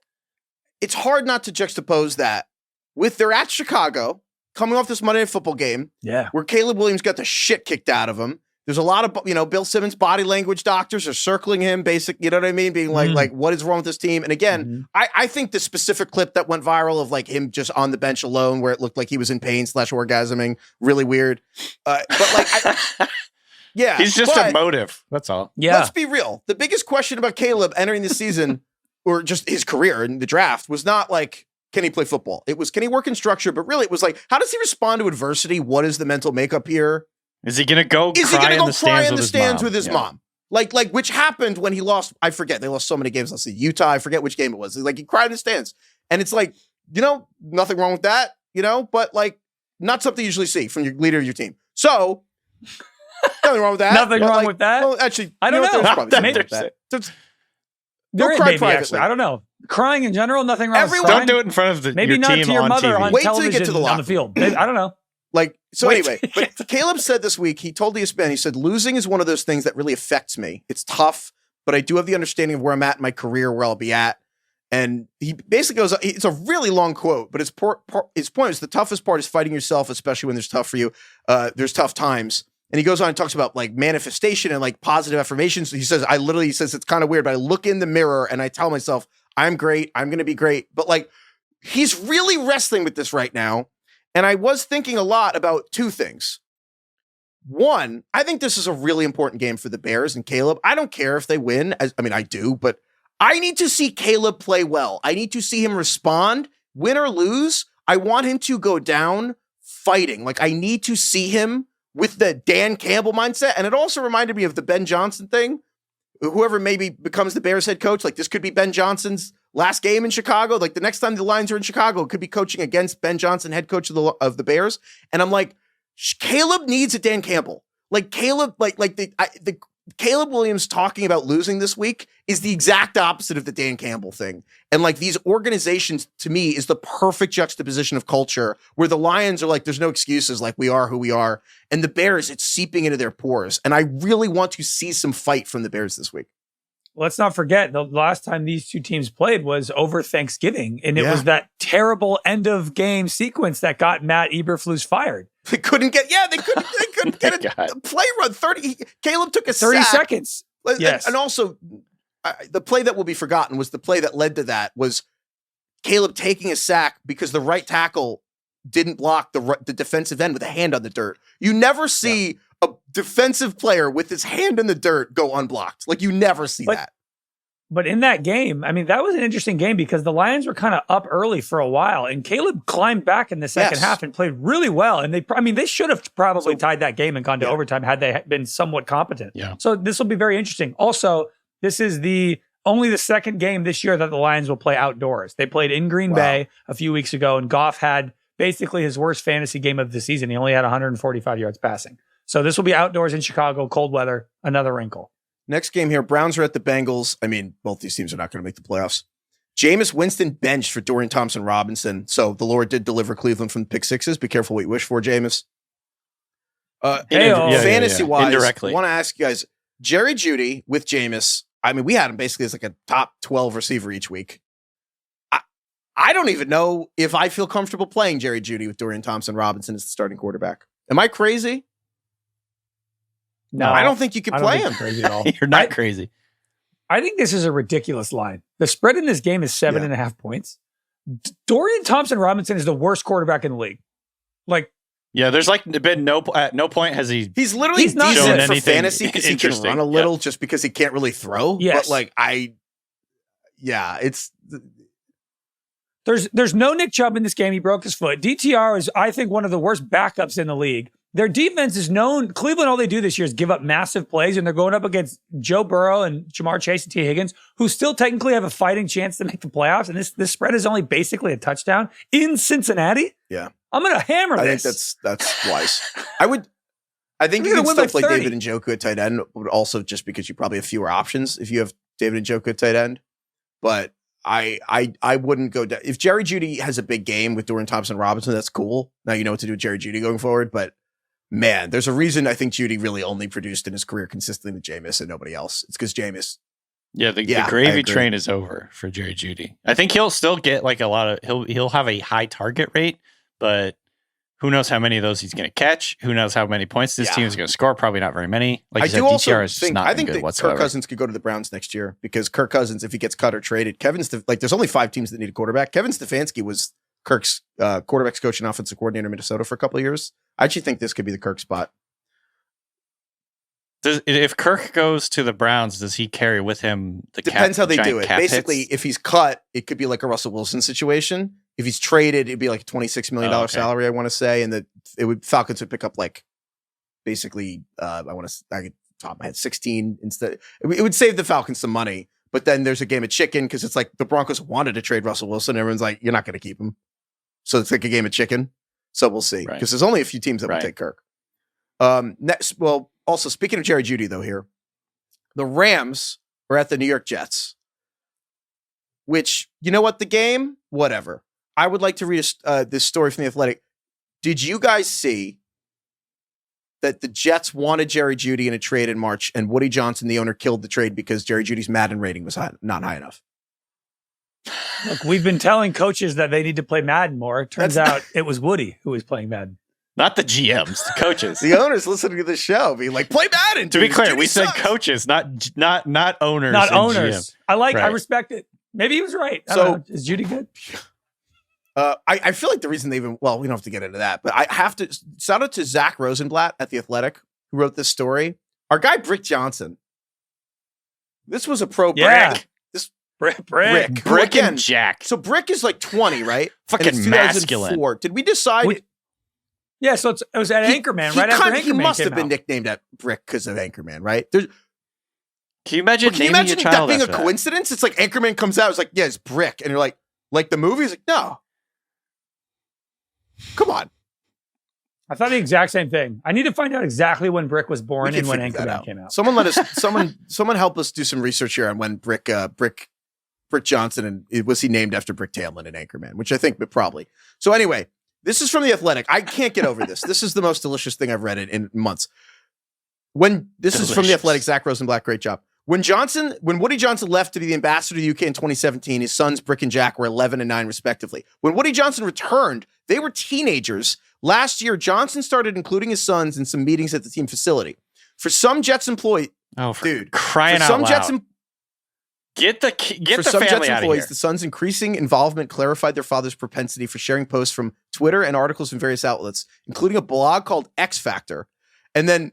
it's hard not to juxtapose that with they're at Chicago coming off this Monday Night Football game. Yeah. Where Caleb Williams got the shit kicked out of him. There's a lot of, Bill Simmons body language doctors are circling him, you know what I mean? Being like, what is wrong with this team? And again, I think the specific clip that went viral of like him just on the bench alone where it looked like he was in pain / orgasming, really weird. But like, yeah. He's just emotive. That's all. Yeah. Let's be real. The biggest question about Caleb entering the season or just his career in the draft was not like, can he play football? It was, can he work in structure? But really it was like, how does he respond to adversity? What is the mental makeup here? Is he going to go cry in the stands with his mom? Like which happened when he lost. I forget. They lost so many games. Let's see, Utah. I forget which game it was. Like he cried in the stands, and it's like, nothing wrong with that, but like not something you usually see from your leader of your team. So nothing wrong with that. Nothing wrong with that. Well, actually, I don't know. There's probably something Maybe with that. There Go cry maybe privately. actually. I don't know. Crying in general, nothing wrong. Everyone- with crying. Don't do it in front of Maybe your not team to your on mother TV. on Wait till you television get to the on locker the field. I don't know. Like, so Wait anyway, till you but Caleb said this week, he told ESPN, he said, losing is one of those things that really affects me. It's tough, but I do have the understanding of where I'm at in my career, where I'll be at. And he basically goes, it's a really long quote, but his point is the toughest part is fighting yourself, especially when there's tough for you. There's tough times. And he goes on and talks about like manifestation and like positive affirmations. He says, he says it's kind of weird, but I look in the mirror and I tell myself, I'm great. I'm going to be great. But like, he's really wrestling with this right now. And I was thinking a lot about two things. One, I think this is a really important game for the Bears and Caleb. I don't care if they win. I do, but I need to see Caleb play well. I need to see him respond, win or lose. I want him to go down fighting. Like, I need to see him with the Dan Campbell mindset. And it also reminded me of the Ben Johnson thing. Whoever maybe becomes the Bears head coach, like this could be Ben Johnson's last game in Chicago. Like the next time the Lions are in Chicago, it could be coaching against Ben Johnson, head coach of the Bears. And I'm like, Caleb needs a Dan Campbell. Like Caleb, the Caleb Williams talking about losing this week is the exact opposite of the Dan Campbell thing. And like these organizations, to me, is the perfect juxtaposition of culture where the Lions are like, there's no excuses, like we are who we are. And the Bears, it's seeping into their pores. And I really want to see some fight from the Bears this week. Let's not forget the last time these two teams played was over Thanksgiving. And it was that terrible end of game sequence that got Matt Eberflus fired. They couldn't get a play run. Caleb took a 30 sack. seconds. Yes. And also, the play that will be forgotten was the play that led to that was Caleb taking a sack because the right tackle didn't block the defensive end with a hand on the dirt. You never see a defensive player with his hand in the dirt go unblocked. Like you never see that. But in that game, I mean, that was an interesting game because the Lions were kind of up early for a while, and Caleb climbed back in the second half and played really well. And they should have probably tied that game and gone to overtime had they been somewhat competent. Yeah. So this will be very interesting. Also, this is only the second game this year that the Lions will play outdoors. They played in Green Bay a few weeks ago, and Goff had basically his worst fantasy game of the season. He only had 145 yards passing. So this will be outdoors in Chicago, cold weather, another wrinkle. Next game here, Browns are at the Bengals. I mean, both these teams are not going to make the playoffs. Jameis Winston benched for Dorian Thompson-Robinson. So the Lord did deliver Cleveland from the pick sixes. Be careful what you wish for, Jameis. Fantasy-wise, indirectly. I want to ask you guys, Jerry Jeudy with Jameis, I mean, we had him basically as like a top 12 receiver each week. I don't even know if I feel comfortable playing Jerry Jeudy with Dorian Thompson-Robinson as the starting quarterback. Am I crazy? No, I don't think you can play him. Crazy at all. You're not crazy. I think this is a ridiculous line. The spread in this game is 7.5 points. Dorian Thompson-Robinson is the worst quarterback in the league. Like, yeah, there's like been at no point has he. He's literally not decent shown for fantasy because he can interesting. run a little just because he can't really throw. Yes. But like it's. There's no Nick Chubb in this game. He broke his foot. DTR is, I think, one of the worst backups in the league. Their defense is known. Cleveland, all they do this year is give up massive plays, and they're going up against Joe Burrow and Jamar Chase and T. Higgins, who still technically have a fighting chance to make the playoffs. And this spread is only basically a touchdown in Cincinnati. Yeah. I'm going to hammer I this. think that's wise. I think you You're can gonna win stuff by like 30. David Njoku at tight end, but also just because you probably have fewer options if you have David Njoku at tight end. But I wouldn't go down. If Jerry Jeudy has a big game with Dorian Thompson-Robinson, that's cool. Now you know what to do with Jerry Jeudy going forward. But man, there's a reason I think Jeudy really only produced in his career consistently with Jameis and nobody else. It's because Jameis. Yeah, the gravy train is over for Jerry Jeudy. I think he'll still get like a lot of he'll have a high target rate, but who knows how many of those he's going to catch? Who knows how many points this team is going to score? Probably not very many. Like I you said, do also DTR is just think not I think good that whatsoever. Kirk Cousins could go to the Browns next year because Kirk Cousins, if he gets cut or traded, there's only 5 teams that need a quarterback. Kevin Stefanski was Kirk's quarterbacks coach and offensive coordinator in Minnesota for a couple of years. I actually think this could be the Kirk spot. If Kirk goes to the Browns, does he carry with him the Depends how they do it. Basically, hits? if he's cut, it could be like a Russell Wilson situation. If he's traded, it'd be like a $26 million salary, I want to say, and Falcons would pick up like basically, top of my head, 16 instead. It would save the Falcons some money. But then there's a game of chicken because it's like the Broncos wanted to trade Russell Wilson. Everyone's like, you're not going to keep him. So it's like a game of chicken. So we'll see. Because there's only a few teams that will take Kirk. Next, well, also speaking of Jerry Jeudy, though, here, the Rams are at the New York Jets. Which, you know what, the game? Whatever. I would like to read this story from The Athletic. Did you guys see that the Jets wanted Jerry Jeudy in a trade in March, and Woody Johnson, the owner, killed the trade because Jerry Judy's Madden rating was not high enough? Look, we've been telling coaches that they need to play Madden more. It turns out it was Woody who was playing Madden. Not the GMs, the coaches. The owners listening to the show being like, play Madden. To be clear, Judy we said sucks. coaches, not owners. Not GMs. owners. I respect it. Maybe he was right. So is Judy good? I feel like the reason we don't have to get into that, but I have to shout out to Zach Rosenblatt at The Athletic, who wrote this story. Our guy, Brick Johnson. This was a pro Brick. This Brick and Jack. So Brick is like 20, right? Fucking masculine. Did we decide? So it was at Anchorman, right after Anchorman. He must have been out. Nicknamed at Brick because of Anchorman, right? Can you imagine that being a coincidence? It's like Anchorman comes out, it's like, yeah, it's Brick. And you're like the movie? It's like, no. Come on. I thought the exact same thing. I need to find out exactly when Brick was born and when Anchorman came out. Someone help us do some research here on when Brick Johnson and was he named after Brick Tamland in Anchorman, which I think probably. So anyway, this is from The Athletic. I can't get over this. This is the most delicious thing I've read in months. This is from The Athletic, Zach Rosenblatt, great job. When Woody Johnson left to be the ambassador to the UK in 2017, his sons Brick and Jack were 11 and 9 respectively. When Woody Johnson returned, they were teenagers. Last year, Johnson started including his sons in some meetings at the team facility. For some Jets employees, crying out loud. Get the family out of here. The sons' increasing involvement clarified their father's propensity for sharing posts from Twitter and articles from various outlets, including a blog called X Factor. And then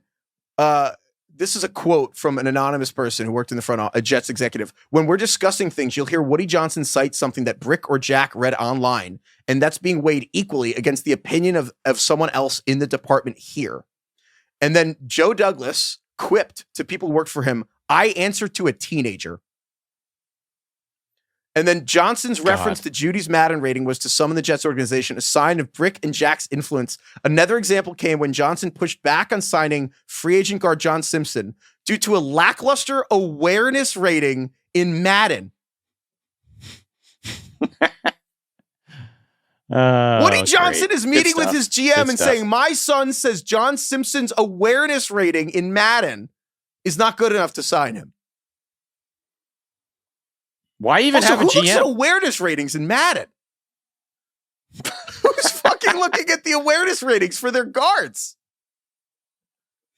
this is a quote from an anonymous person who worked in the front office, a Jets executive. When we're discussing things, you'll hear Woody Johnson cite something that Brick or Jack read online, and that's being weighed equally against the opinion of someone else in the department here. And then Joe Douglas quipped to people who worked for him, I answer to a teenager. And then Johnson's reference to Judy's Madden rating was to some in the Jets organization, a sign of Brick and Jack's influence. Another example came when Johnson pushed back on signing free agent guard John Simpson due to a lackluster awareness rating in Madden. Woody Johnson is meeting with his GM and saying, my son says John Simpson's awareness rating in Madden is not good enough to sign him. Why even have a GM? Who looks at awareness ratings in Madden? Who's fucking looking at the awareness ratings for their guards?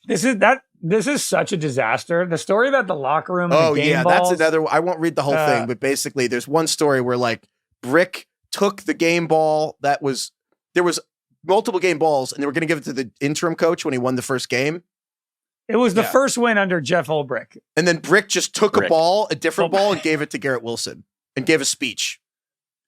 This is such a disaster. The story about the locker room and the game balls. That's another. I won't read the whole thing, but basically, there's one story where like Brick took the game ball there was multiple game balls, and they were going to give it to the interim coach when he won the first game. It was the first win under Jeff Horlbeck. And then Brick just took a different ball, and gave it to Garrett Wilson and gave a speech.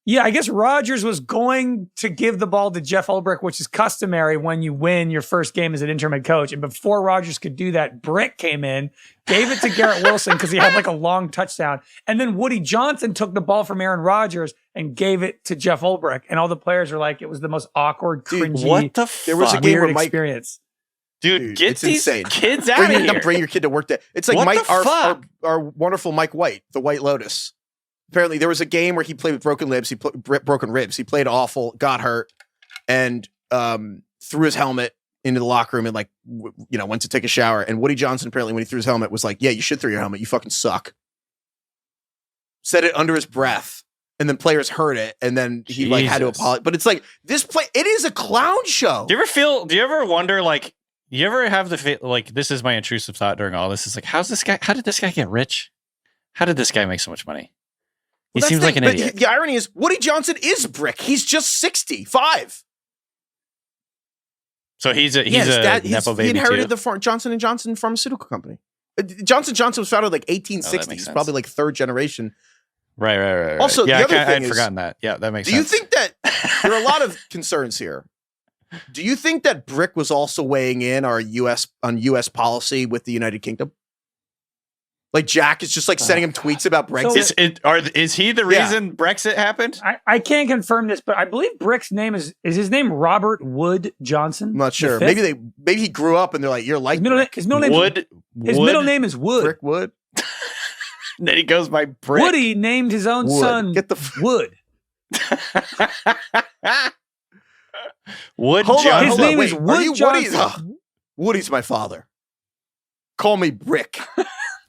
Yeah, I guess Rodgers was going to give the ball to Jeff Horlbeck, which is customary when you win your first game as an interim head coach. And before Rodgers could do that, Brick came in, gave it to Garrett Wilson because he had like a long touchdown. And then Woody Johnson took the ball from Aaron Rodgers and gave it to Jeff Horlbeck. And all the players were like, it was the most awkward, cringy, what the fuck? There was a game where experience. Dude, get these insane. Kids out of here. Bring your kid to work. It's like our wonderful Mike White, the White Lotus. Apparently, there was a game where he played with broken ribs. He played awful, got hurt, and threw his helmet into the locker room and went to take a shower. And Woody Johnson apparently, when he threw his helmet, was like, "Yeah, you should throw your helmet. You fucking suck." Said it under his breath, and then players heard it, and then he had to apologize. But it's like it is a clown show. Do you ever wonder you ever have this is my intrusive thought during all this. It's like, how did this guy get rich? How did this guy make so much money? He seems like an idiot. The irony is Woody Johnson is Brick. He's just 65. So he's a Nepo baby. He inherited too? the Johnson & Johnson pharmaceutical company. Johnson & Johnson was founded 1860s, probably like third generation. Right. Also, yeah, the other thing I had forgotten that. Yeah, that makes sense. Do you think that there are a lot of concerns here? Do you think that Brick was also weighing in on U.S. policy with the United Kingdom? Like Jack is just like sending him tweets about Brexit. Is he the reason Brexit happened? I can't confirm this, but I believe Brick's name is his name Robert Wood Johnson? I'm not sure. Maybe he grew up and they're like, you're like his middle name Wood. His middle name is Wood. Brick Wood. Then he goes by Brick. Woody named his own son Wood. Wood Hold Johnson. on, His name is Wood Johnson. Woody's my father. Call me Brick.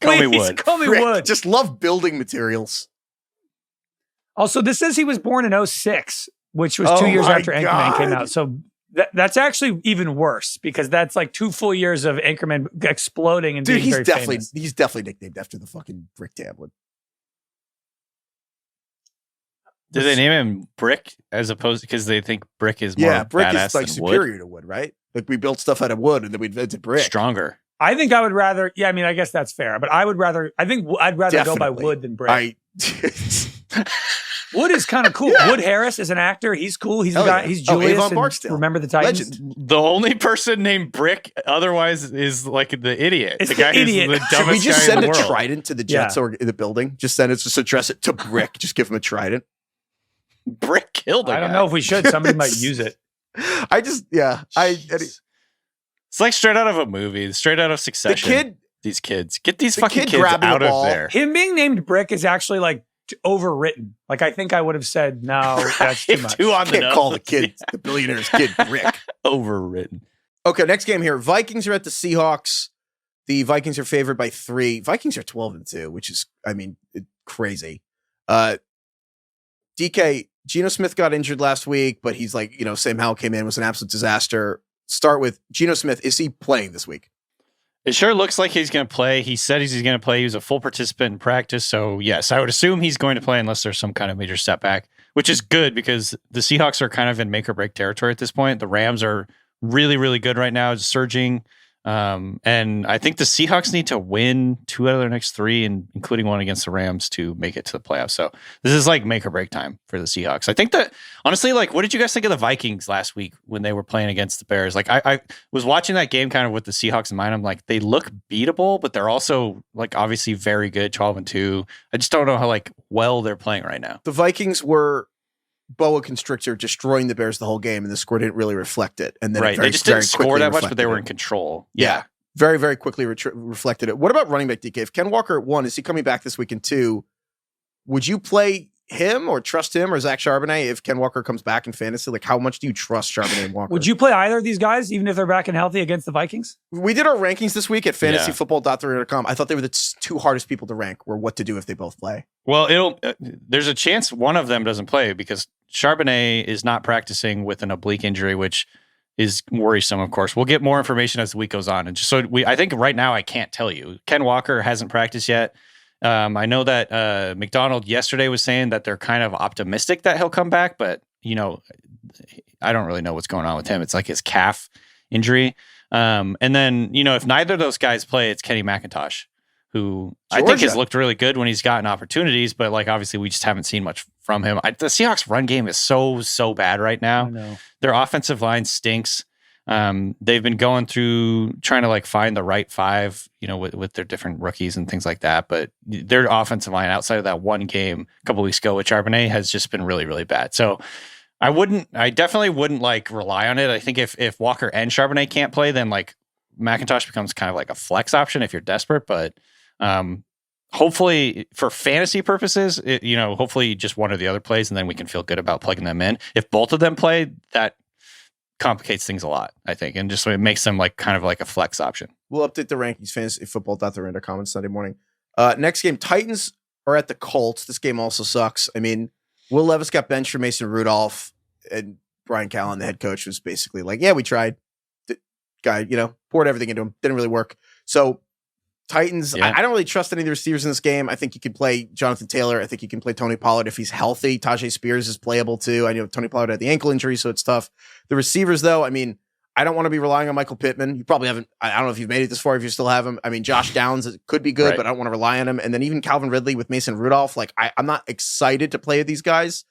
Call me Wood. Call me Brick. Wood. Just love building materials. Also, this says he was born in 2006, which was 2 years after Anchorman came out. So that's actually even worse because that's like 2 full years of Anchorman exploding and being very famous. He's definitely nicknamed after the fucking Brick tablet. Did they name him Brick as opposed because they think Brick is more Brick badass is like than superior wood? to wood, right? Like we built stuff out of wood and then we invented brick. Stronger. I think I would rather. Yeah, I mean, I guess that's fair, but I'd rather go by Wood than Brick. Wood is kind of cool. Yeah. Wood Harris is an actor. He's cool. He's the guy. He's Julius. Avon Barksdale. Remember the Titans? Legend. The only person named Brick otherwise is like the idiot. It's the guy who's idiot. the dumbest Should we just guy send in a the world. trident to the Jets or in the building? Just address it to Brick. Just give him a trident. Brick killed him. I don't know if we should. Somebody might use it. It's like straight out of a movie, straight out of Succession. These kids. Get these fucking kids out of there. Him being named Brick is actually like overwritten. Like I think I would have said, no, that's too much. Too on the Can't nose. call the kid, the billionaire's kid, Brick. Overwritten. Okay, next game here. Vikings are at the Seahawks. The Vikings are favored by 3. Vikings are 12-2, which is, crazy. DK, Geno Smith got injured last week, but he's like, Sam Howell came in, was an absolute disaster. Start with Geno Smith. Is he playing this week? It sure looks like he's going to play. He said he's going to play. He was a full participant in practice. So, yes, I would assume he's going to play unless there's some kind of major setback, which is good because the Seahawks are kind of in make or break territory at this point. The Rams are really, really good right now, surging. And I think the Seahawks need to win 2 out of their next 3, and including one against the Rams to make it to the playoffs. So this is like make or break time for the Seahawks. I think that honestly, like, what did you guys think of the Vikings last week when they were playing against the Bears? Like I was watching that game kind of with the Seahawks in mind. I'm like, they look beatable, but they're also like obviously very good, 12-2. I just don't know how like well they're playing right now. The Vikings were boa constrictor destroying the Bears the whole game, and the score didn't really reflect it. And then they just didn't score that much, but they were in control. Yeah. Very, very quickly reflected it. What about running back, DK? If Ken Walker, 1, is he coming back this week? And 2, would you play him or trust him or Zach Charbonnet if Ken Walker comes back in fantasy? Like, how much do you trust Charbonnet and Walker? Would you play either of these guys, even if they're back and healthy against the Vikings? We did our rankings this week at fantasyfootball.3.com. I thought they were the 2 hardest people to rank, were what to do if they both play. Well, there's a chance one of them doesn't play because Charbonnet is not practicing with an oblique injury, which is worrisome, of course. We'll get more information as the week goes on. And just so I think right now I can't tell you. Ken Walker hasn't practiced yet. I know that McDonald yesterday was saying that they're kind of optimistic that he'll come back, but I don't really know what's going on with him. It's like his calf injury. And then, if neither of those guys play, it's Kenny McIntosh, who I think has looked really good when he's gotten opportunities, but like obviously we just haven't seen much from him. The Seahawks run game is so bad right now. I know. Their offensive line stinks. They've been going through trying to like find the right 5, with their different rookies and things like that. But their offensive line outside of that one game a couple weeks ago with Charbonnet has just been really, really bad. So I definitely wouldn't like rely on it. I think if Walker and Charbonnet can't play, then like McIntosh becomes kind of like a flex option if you're desperate. But hopefully for fantasy purposes, hopefully just one or the other plays, and then we can feel good about plugging them in. If both of them play, that complicates things a lot, I think, and just it makes them like kind of like a flex option. We'll update the rankings, fantasyfootball.theRandom.com on Sunday morning. Next game, Titans are at the Colts. This game also sucks. I mean, Will Levis got benched for Mason Rudolph, and Brian Callen, the head coach, was basically like, yeah, we tried. The guy, poured everything into him. Didn't really work. So Titans, I don't really trust any of the receivers in this game. I think you can play Jonathan Taylor. I think you can play Tony Pollard if he's healthy. Tajay Spears is playable too. I know Tony Pollard had the ankle injury, so it's tough. The receivers, though, I mean, I don't want to be relying on Michael Pittman. You probably haven't. I don't know if you've made it this far, if you still have him. I mean, Josh Downs could be good, but I don't want to rely on him. And then even Calvin Ridley with Mason Rudolph, like I'm not excited to play with these guys.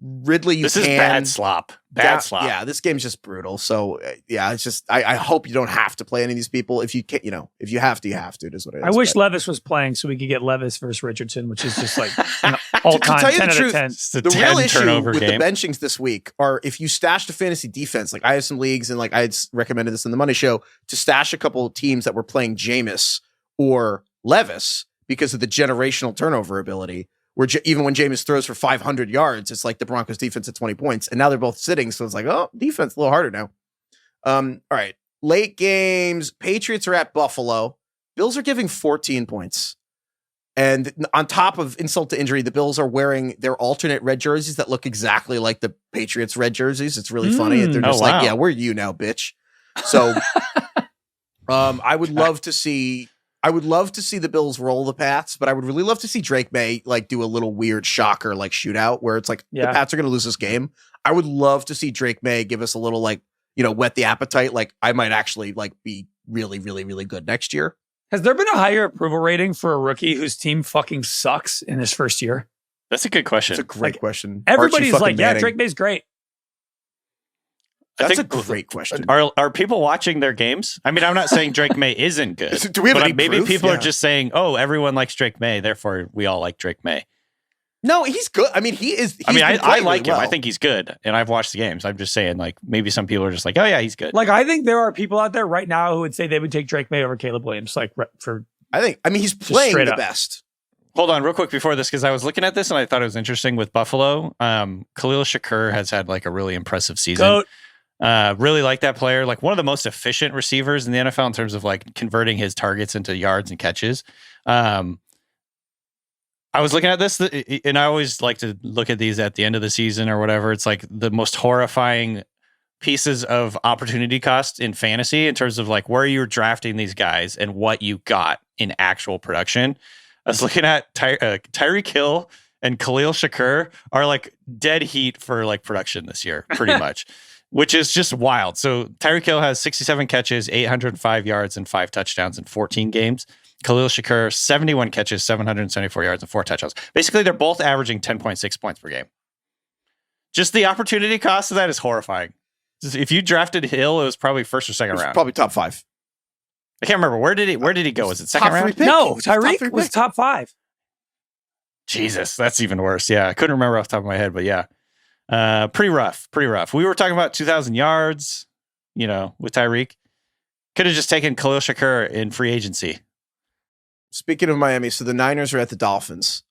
Ridley, this is bad slop. Bad slop. Yeah, this game's just brutal. So yeah, it's just I hope you don't have to play any of these people. If you can, if you have to, you have to. Is what it is. I wish Levis was playing so we could get Levis versus Richardson, which is just like all time. To tell you 10 the truth, out of 10. the real issue with game. the benchings this week are if you stash the fantasy defense. Like I have some leagues, and like I had recommended this in the Monday show to stash a couple of teams that were playing Jameis or Levis because of the generational turnover ability. Where even when Jameis throws for 500 yards, it's like the Broncos defense at 20 points. And now they're both sitting. So it's like, oh, defense a little harder now. All right. Late games. Patriots are at Buffalo. Bills are giving 14 points. And on top of insult to injury, the Bills are wearing their alternate red jerseys that look exactly like the Patriots red jerseys. It's really funny. They're just like, yeah, we're you now, bitch. So I would love to see the Bills roll the Pats, but I would really love to see Drake May like do a little weird shocker like shootout where it's like the Pats are going to lose this game. I would love to see Drake May give us a little like, whet the appetite. Like I might actually like be really, really, really good next year. Has there been a higher approval rating for a rookie whose team fucking sucks in his first year? That's a good question. That's a great question. Everybody's like, yeah, Drake May's great. That's a great question. Are people watching their games? I mean, I'm not saying Drake May isn't good. Do we have any maybe proof? People are just saying, oh, everyone likes Drake May, therefore we all like Drake May. No, he's good. I mean, I like him. I think he's good, and I've watched the games. I'm just saying, like, maybe some people are just like, oh yeah, he's good. Like, I think there are people out there right now who would say they would take Drake May over Caleb Williams. Like, he's playing the best. Hold on real quick before this, because I was looking at this and I thought it was interesting with Buffalo. Khalil Shakur has had like a really impressive season. Really like that player, like one of the most efficient receivers in the NFL in terms of like converting his targets into yards and catches. I was looking at this, and I always like to look at these at the end of the season or whatever. It's like the most horrifying pieces of opportunity cost in fantasy in terms of like where you're drafting these guys and what you got in actual production. I was looking at Tyreek Hill and Khalil Shakur are like dead heat for like production this year, pretty much, which is just wild. So Tyreek Hill has 67 catches, 805 yards, and 5 touchdowns in 14 games. Khalil Shakur, 71 catches, 774 yards, and 4 touchdowns. Basically, they're both averaging 10.6 points per game. Just the opportunity cost of that is horrifying. If you drafted Hill, it was probably first or second round. Probably top 5. I can't remember. Where did he go? Was it second round? Pick? No, Tyreek was top 5. Jesus, that's even worse. Yeah, I couldn't remember off the top of my head, but yeah. Pretty rough. We were talking about 2,000 yards, with Tyreek. Could have just taken Khalil Shakur in free agency. Speaking of Miami, so the Niners are at the Dolphins.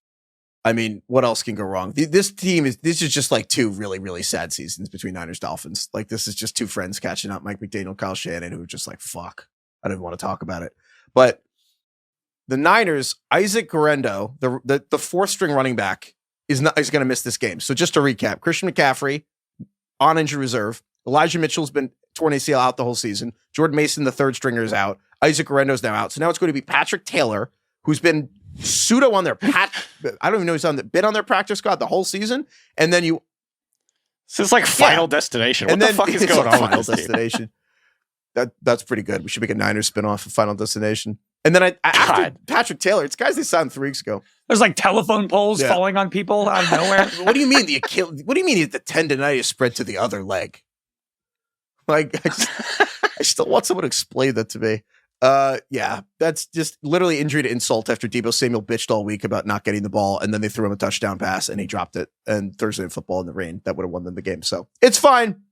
I mean, what else can go wrong? This is just like 2 really, really sad seasons between Niners Dolphins. Like this is just 2 friends catching up, Mike McDaniel, Kyle Shanahan, who are just like, fuck, I didn't want to talk about it. But the Niners, Isaac Guerendo, the 4th string running back, is going to miss this game. So just to recap, Christian McCaffrey on injury reserve. Elijah Mitchell's been torn ACL out the whole season. Jordan Mason, the 3rd stringer, is out. Isaac Guerendo's now out. So now it's going to be Patrick Taylor, who's been pseudo on their I don't even know he's been on their practice squad the whole season. And then this is like Final Destination. What the fuck is going on Final with this Destination? That's pretty good. We should make a Niners spinoff of Final Destination. And then after Patrick Taylor, it's guys they signed 3 weeks ago. There's like telephone poles falling on people out of nowhere. What do you mean what do you mean the tendonitis spread to the other leg? Like I still want someone to explain that to me. Yeah, that's just literally injury to insult after Deebo Samuel bitched all week about not getting the ball, and then they threw him a touchdown pass and he dropped it. And Thursday Night Football in the rain, that would have won them the game. So it's fine.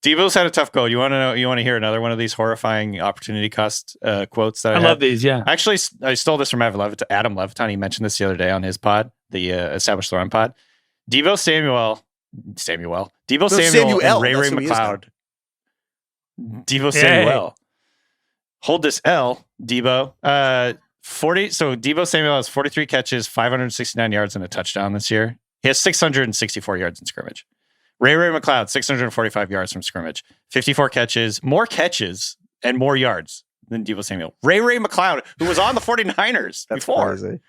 Deebo's had a tough go. You want to hear another one of these horrifying opportunity cost quotes that I love these. Yeah, actually, I stole this from Adam Levitan. He mentioned this the other day on his pod, the Established the Run pod. Deebo Samuel, and Ray McCloud. Deebo Samuel. Hold this L, Deebo. 40. So Deebo Samuel has 43 catches, 569 yards, and a touchdown this year. He has 664 yards in scrimmage. Ray McCloud, 645 yards from scrimmage, 54 catches, more catches and more yards than Deebo Samuel. Ray McCloud, who was on the 49ers before. Crazy.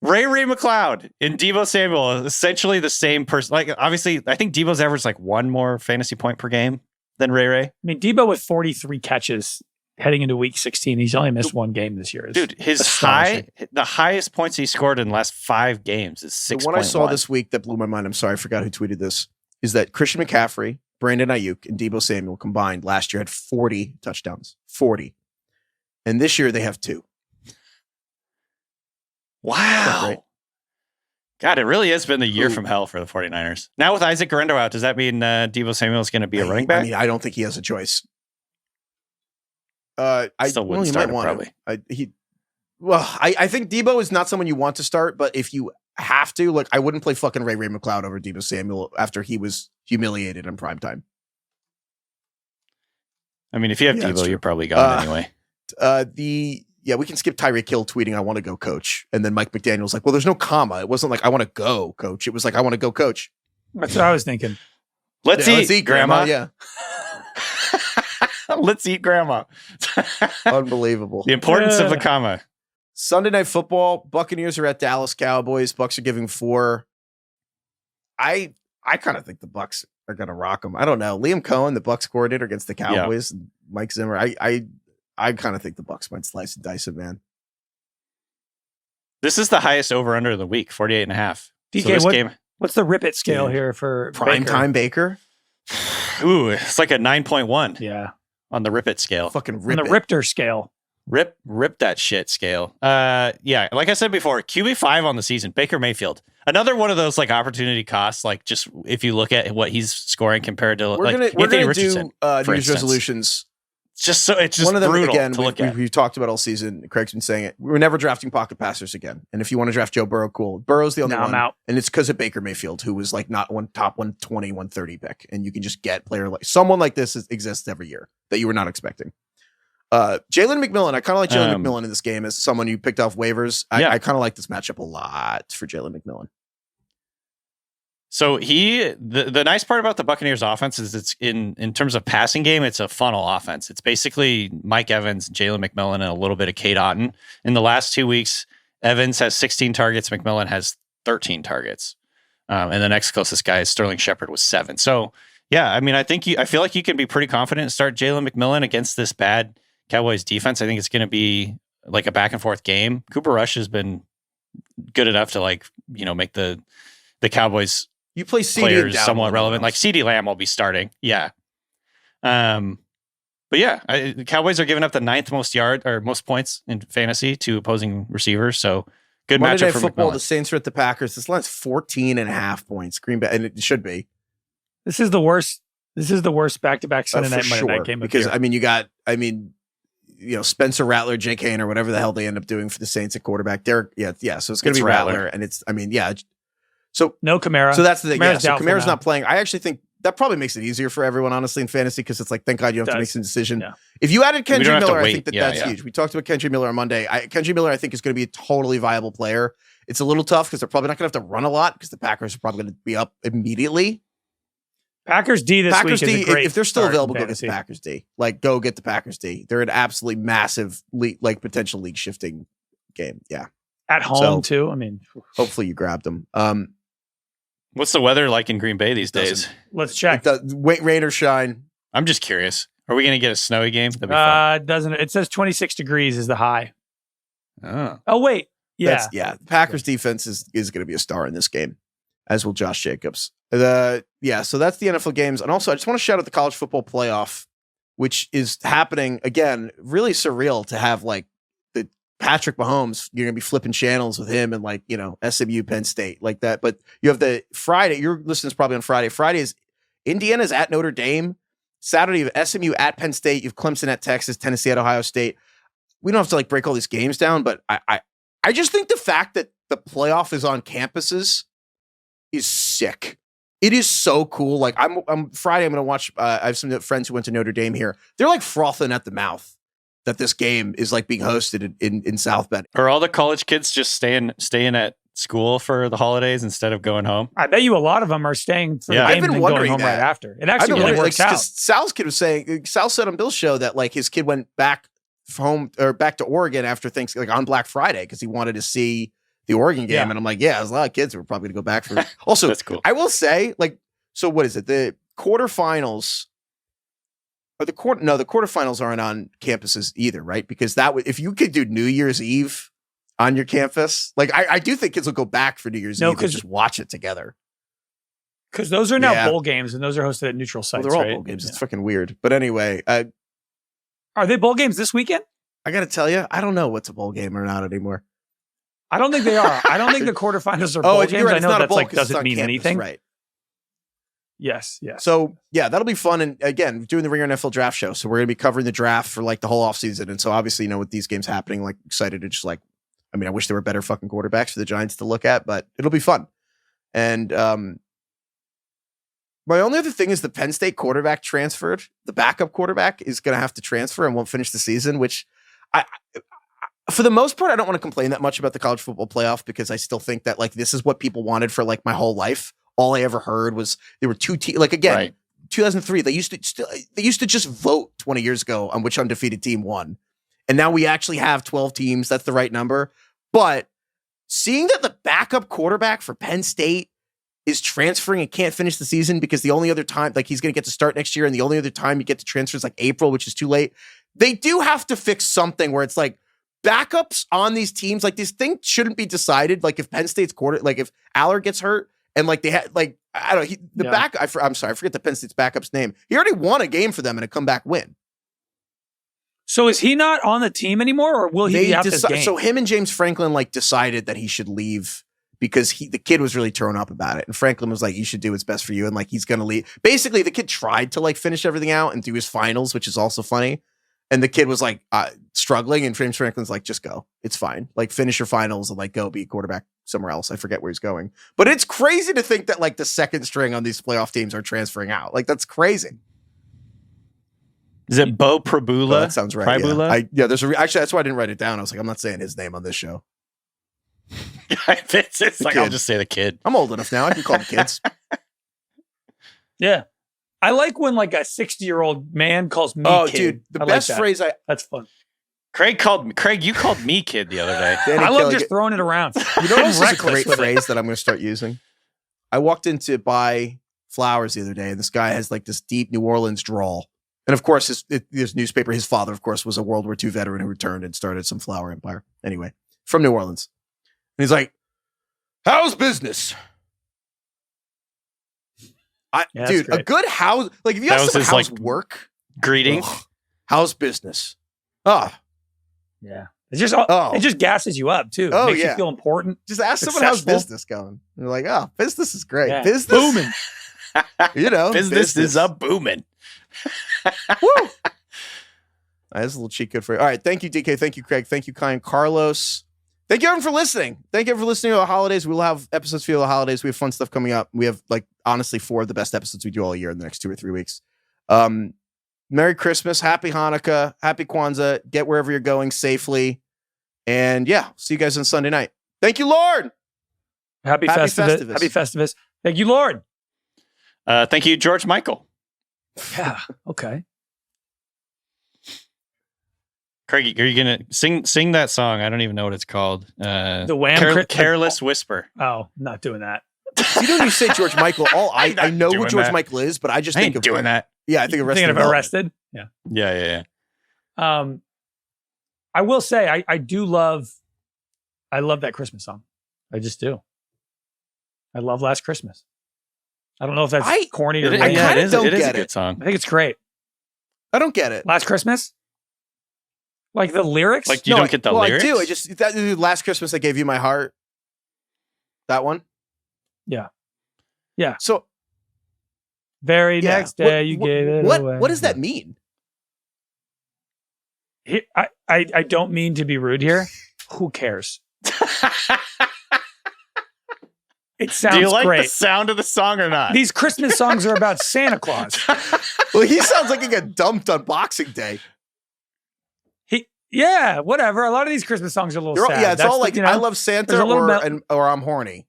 Ray McCloud and Deebo Samuel, essentially the same person. Like, obviously, I think Deebo's averaged like 1 more fantasy point per game than Ray. I mean, Deebo with 43 catches heading into week 16. He's only missed one game this year. Dude, the highest points he scored in the last 5 games is 6.1. The one I saw this week that blew my mind, I'm sorry, I forgot who tweeted this, is that Christian McCaffrey, Brandon Ayuk, and Deebo Samuel combined last year had 40 touchdowns. 40. And this year they have 2. Wow. Right? God, it really has been the year from hell for the 49ers. Now with Isaac Guerrero out, does that mean Deebo Samuel is going to be a running back? I mean, I don't think he has a choice. Still wouldn't start him, probably. I think Deebo is not someone you want to start, but if you have to, like, I wouldn't play fucking Ray McCloud over Deebo Samuel after he was humiliated in primetime. I mean, if you have Deebo, you're probably gone anyway. We can skip Tyreek Hill tweeting, "I want to go, coach." And then Mike McDaniel's like, well, there's no comma. It wasn't like, "I want to go, coach." It was like, "I want to go, coach." That's what I was thinking. Let's eat, Grandma. Yeah. Let's eat, Grandma. Unbelievable. The importance of the comma. Sunday Night Football. Buccaneers are at Dallas Cowboys. Bucks are giving 4. I kind of think the Bucks are going to rock them. I don't know. Liam Cohen, the Bucks coordinator against the Cowboys, and Mike Zimmer. I kind of think the Bucks might slice and dice it, man. This is the highest over-under of the week, 48.5. DK, so what's the rip it scale here for Primetime Baker? Ooh, it's like a 9.1. Yeah. On the rip it scale. Fucking rip on the Ripter scale. Rip that shit scale. Yeah, like I said before, QB5 on the season, Baker Mayfield. Another one of those like opportunity costs, like just if you look at what he's scoring compared to we're like gonna Anthony Richardson. Do News resolutions. It's just one of them brutal again. to look at. We've talked about all season. Craig's been saying it. We're never drafting pocket passers again. And if you want to draft Joe Burrow, cool. Burrow's the only one. I'm out. And it's because of Baker Mayfield, who was like not one top 120, 130 pick. And you can just get player like someone like this exists every year that you were not expecting. Jalen McMillan. I kind of like Jalen McMillan in this game as someone you picked off waivers. I kind of like this matchup a lot for Jalen McMillan. So the nice part about the Buccaneers offense is it's in terms of passing game, it's a funnel offense. It's basically Mike Evans, Jalen McMillan, and a little bit of Cade Otton. In the last 2 weeks, Evans has 16 targets, McMillan has 13 targets. And the next closest guy is Sterling Shepard with 7. So yeah, I mean, I feel like you can be pretty confident and start Jalen McMillan against this bad Cowboys defense. I think it's going to be like a back and forth game. Cooper Rush has been good enough to like, make the Cowboys you play players somewhat relevant. Like CeeDee Lamb will be starting. Yeah. But yeah, the Cowboys are giving up the 9th most points in fantasy to opposing receivers. So good Monday matchup Night for Football. McMillan. The Saints are at the Packers. This line's 14.5 points. Green Bay, and it should be. This is the worst back-to-back Sunday night Monday night game because of the year. Spencer Rattler, Jake Hain, or whatever the hell they end up doing for the Saints at quarterback. Derek, so it's going to be Rattler, and So no Kamara. So that's the thing. Kamara's now. not playing. I actually think that probably makes it easier for everyone, honestly, in fantasy, because it's like, thank God you don't have to make some decision. Yeah. If you added Kendry Miller, I think that's yeah. huge. We talked about Kendry Miller on Monday. Kendry Miller, I think, is going to be a totally viable player. It's a little tough because they're probably not going to have to run a lot because the Packers are probably going to be up immediately. Packers D this week is a great if they're still available, go get fantasy. the Packers D. Like, go get the Packers D. They're an absolutely massive potential league shifting game. Yeah. At home, too. I mean, hopefully you grabbed them. What's the weather like in Green Bay these days? Let's check. Rain or shine. I'm just curious. Are we going to get a snowy game? That'd be fun. Doesn't it says 26 degrees is the high. Oh wait. Yeah. Packers defense is going to be a star in this game, as will Josh Jacobs. So that's the NFL games. And also, I just want to shout out the college football playoff, which is happening again. Really surreal to have like the Patrick Mahomes. You're going to be flipping channels with him and like, SMU, Penn State like that. But you have the Friday, your listeners probably on Friday. Friday is Indiana's at Notre Dame. Saturday, you have SMU at Penn State. You have Clemson at Texas, Tennessee at Ohio State. We don't have to like break all these games down, but I just think the fact that the playoff is on campuses is sick. It is so cool. Like I'm Friday, I'm going to watch, I have some friends who went to Notre Dame here. They're like frothing at the mouth that this game is like being hosted in South Bend. Are all the college kids just staying at school for the holidays instead of going home? I bet you a lot of them are staying for the game I've been and wondering going home that. right after. It actually really works out. Sal's kid was saying, Sal said on Bill's show that like his kid went back home or back to Oregon after things like on Black Friday because he wanted to see the Oregon game. Yeah. And I'm like, there's a lot of kids who are probably going to go back for. Also, that's cool. I will say, like, so what is it? The quarterfinals Or the quarterfinals aren't on campuses either, right? Because if you could do New Year's Eve on your campus, like I do think kids will go back for New Year's Eve and just watch it together. Because those are now bowl games, and those are hosted at neutral sites. They're all right? bowl games. It's fucking weird. But anyway, are they bowl games this weekend? I got to tell you, I don't know what's a bowl game or not anymore. I don't think they are. I don't think the quarterfinals are bowl games. Right. I know that's like doesn't mean campus, anything. Right. Yes. So, that'll be fun. And again, doing the Ringer NFL draft show. So we're going to be covering the draft for like the whole offseason. And so obviously, with these games happening, like excited to just like, I wish there were better fucking quarterbacks for the Giants to look at, but it'll be fun. And my only other thing is the Penn State quarterback transferred. The backup quarterback is going to have to transfer and won't finish the season, which for the most part, I don't want to complain that much about the college football playoff because I still think that like this is what people wanted for like my whole life. All I ever heard was there were two teams. Like again, right. 2003, they used to just vote 20 years ago on which undefeated team won, and now we actually have 12 teams. That's the right number. But seeing that the backup quarterback for Penn State is transferring and can't finish the season because the only other time, like he's going to get to start next year, and the only other time you get to transfer is like April, which is too late. They do have to fix something where it's like backups on these teams. Like this thing shouldn't be decided. Like if Penn State's like if Aller gets hurt. And like they had, like I don't know, I'm sorry, I forget the Penn State's backup's name. He already won a game for them in a comeback win. So is he not on the team anymore, or will he be out this game? So him and James Franklin like decided that he should leave because the kid was really torn up about it, and Franklin was like, "You should do what's best for you," and like he's gonna leave. Basically, the kid tried to like finish everything out and do his finals, which is also funny. And the kid was like struggling, and James Franklin's like, "Just go, it's fine. Like finish your finals and like go be a quarterback somewhere else." I forget where he's going, but it's crazy to think that like the second string on these playoff teams are transferring out. Like that's crazy. Is it Bo Prabula? Oh, that sounds right. Prabula? Yeah. There's actually that's why I didn't write it down. I was like, I'm not saying his name on this show. It's like I'll just say the kid. I'm old enough now. I can call them kids. Yeah. I like when like a 60-year-old man calls me kid. Oh, dude, the best phrase that's fun. Craig, you called me kid the other day. I love just throwing it around. You know what's a great phrase that I'm going to start using? I walked in to buy flowers the other day, and this guy has like this deep New Orleans drawl. And of course, his newspaper, his father, of course, was a World War II veteran who returned and started some flower empire. Anyway, from New Orleans. And he's like, "How's business?" Dude, a good house, like if you ask someone how's work, greeting, how's business? Oh, yeah. It just gasses you up too. Oh, Makes you feel important. Just ask someone how's business going. And they're like, "Oh, business is great. Yeah. Business booming." Business is a booming. Woo! That's a little cheat code for you. All right, thank you, DK. Thank you, Craig. Thank you, Kai and Carlos. Thank you everyone for listening. Thank you everyone for listening to the holidays. We'll have episodes for the holidays. We have fun stuff coming up. We have like honestly 4 of the best episodes we do all year in the next 2 or 3 weeks. Merry Christmas, Happy Hanukkah, Happy Kwanzaa. Get wherever you're going safely. And yeah, see you guys on Sunday night. Thank you, Lord. Happy Festivus. Happy Festivus. Thank you, Lord. Thank you, George Michael. Yeah. Okay. Craig, are you gonna sing that song? I don't even know what it's called. The Wham! Careless Whisper. Oh, not doing that. You don't even say George Michael. I know who George Michael is, but I just think of doing that. Yeah, I think Arrested. Thinking of Arrested. Yeah. Yeah. I will say I love that Christmas song. I just do. I love Last Christmas. I don't know if that's corny or it is a good song. I think it's great. I don't get it. Last Christmas? Like the lyrics? Like you don't get the lyrics? I do. I just Last Christmas I Gave You My Heart. That one? Yeah. Yeah. So next day you gave it away. What does that mean? I don't mean to be rude here. Who cares? It sounds great. Do you like the sound of the song or not? These Christmas songs are about Santa Claus. Well, he sounds like he got dumped on Boxing Day. Yeah, whatever. A lot of these Christmas songs are a little sad. Yeah, it's all like, I love Santa or I'm horny.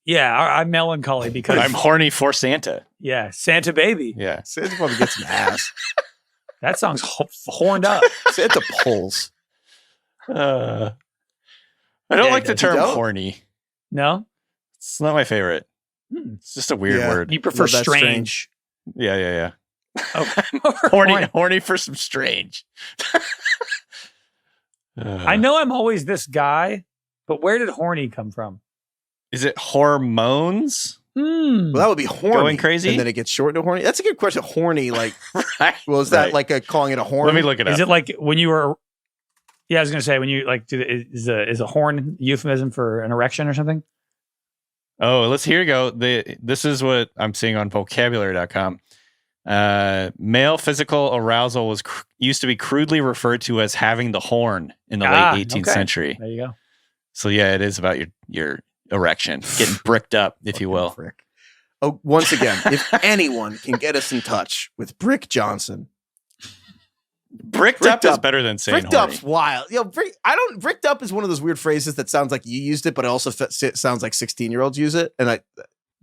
Yeah, I'm melancholy because I'm horny for Santa. Yeah, Santa baby. Yeah. Santa probably gets some ass. That song's horned up. Santa pulls. I don't like the term horny. No? It's not my favorite. It's just a weird word. You prefer strange. Yeah. Horny. Horny for some strange. I know I'm always this guy, but where did horny come from? Is it hormones? Well, that would be horny. Going crazy? And then it gets short to horny. That's a good question. Horny, like, Right. well, is that like calling it a horn? Let me look it up. Is it like when you were? Yeah, I was gonna say when you like is a horn euphemism for an erection or something? Oh, here you go. This is what I'm seeing on vocabulary.com. Male physical arousal used to be crudely referred to as having the horn in the late 18th century. There you go. So yeah, it is about your erection, getting bricked up, if you will. Brick. Oh, once again, if anyone can get us in touch with Brick Johnson. Bricked up is better than saying bricked horny. Up's wild. Bricked up is one of those weird phrases that sounds like you used it, but it also sounds like 16-year-olds use it. And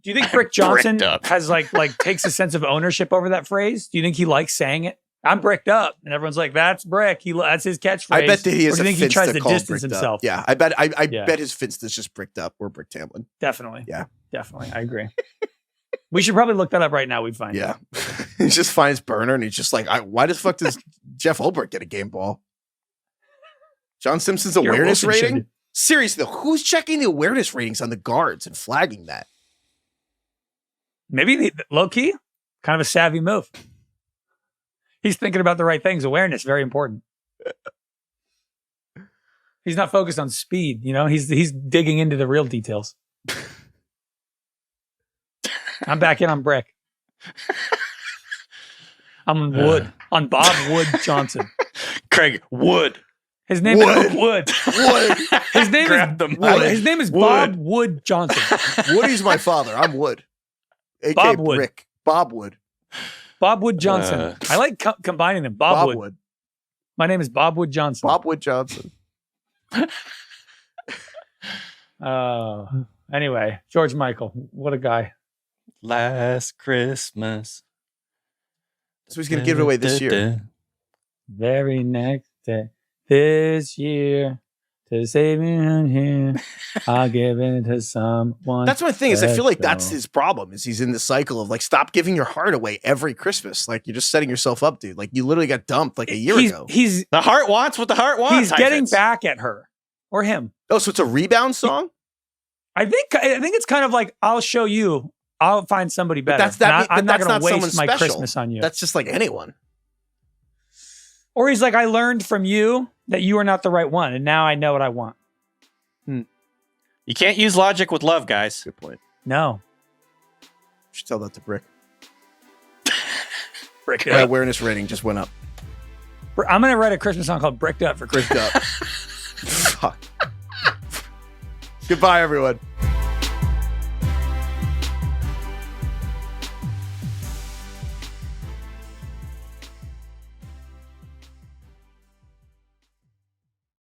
do you think Brick Johnson has like takes a sense of ownership over that phrase? Do you think he likes saying it? I'm bricked up, and everyone's like, "That's Brick." That's his catchphrase. I bet that he is. Or do you think he tries to distance himself? Up. Yeah, I bet. I bet his Finsta's just bricked up. Or Brick Tamlin. Definitely. Yeah, definitely. I agree. We should probably look that up right now. We'd find. Yeah, he just finds burner, and he's just like, "Why the fuck does Jeff Holbrook get a game ball?" John Simpson's awareness rating. Seriously, though, who's checking the awareness ratings on the guards and flagging that? Maybe low key, kind of a savvy move. He's thinking about the right things. Awareness, very important. He's not focused on speed, he's digging into the real details. I'm back in on Brick. I'm on Wood. On Bob Wood Johnson. Craig Wood. His name is Wood. Wood. His name is Bob Wood Johnson. Woody's my father. I'm Wood. A.K. Bob Wood. Brick. Bob Wood. Bob Wood Johnson. I like combining them. Bob Wood. My name is Bob Wood Johnson. Bob Wood Johnson. Anyway, George Michael. What a guy. Last Christmas. So he's going to give it away this year. Very next day. This year. To save me on here, I'll give it to someone. That's my thing. Is I feel like that's special. his problem. Is he's in the cycle of like, stop giving your heart away every Christmas. Like you're just setting yourself up, dude. Like you literally got dumped like a year ago. The heart wants what the heart wants. He's getting back at her or him. Oh, so it's a rebound song? I think it's kind of like, I'll show you. I'll find somebody better. I'm not going to waste my Christmas on you. That's just like anyone. Or he's like, I learned from you that you are not the right one, and now I know what I want. You can't use logic with love, guys. Good point. No. Should tell that to Brick. Brick My awareness rating just went up. I'm going to write a Christmas song called Bricked Up for Christmas. Bricked up. Fuck. Goodbye, everyone.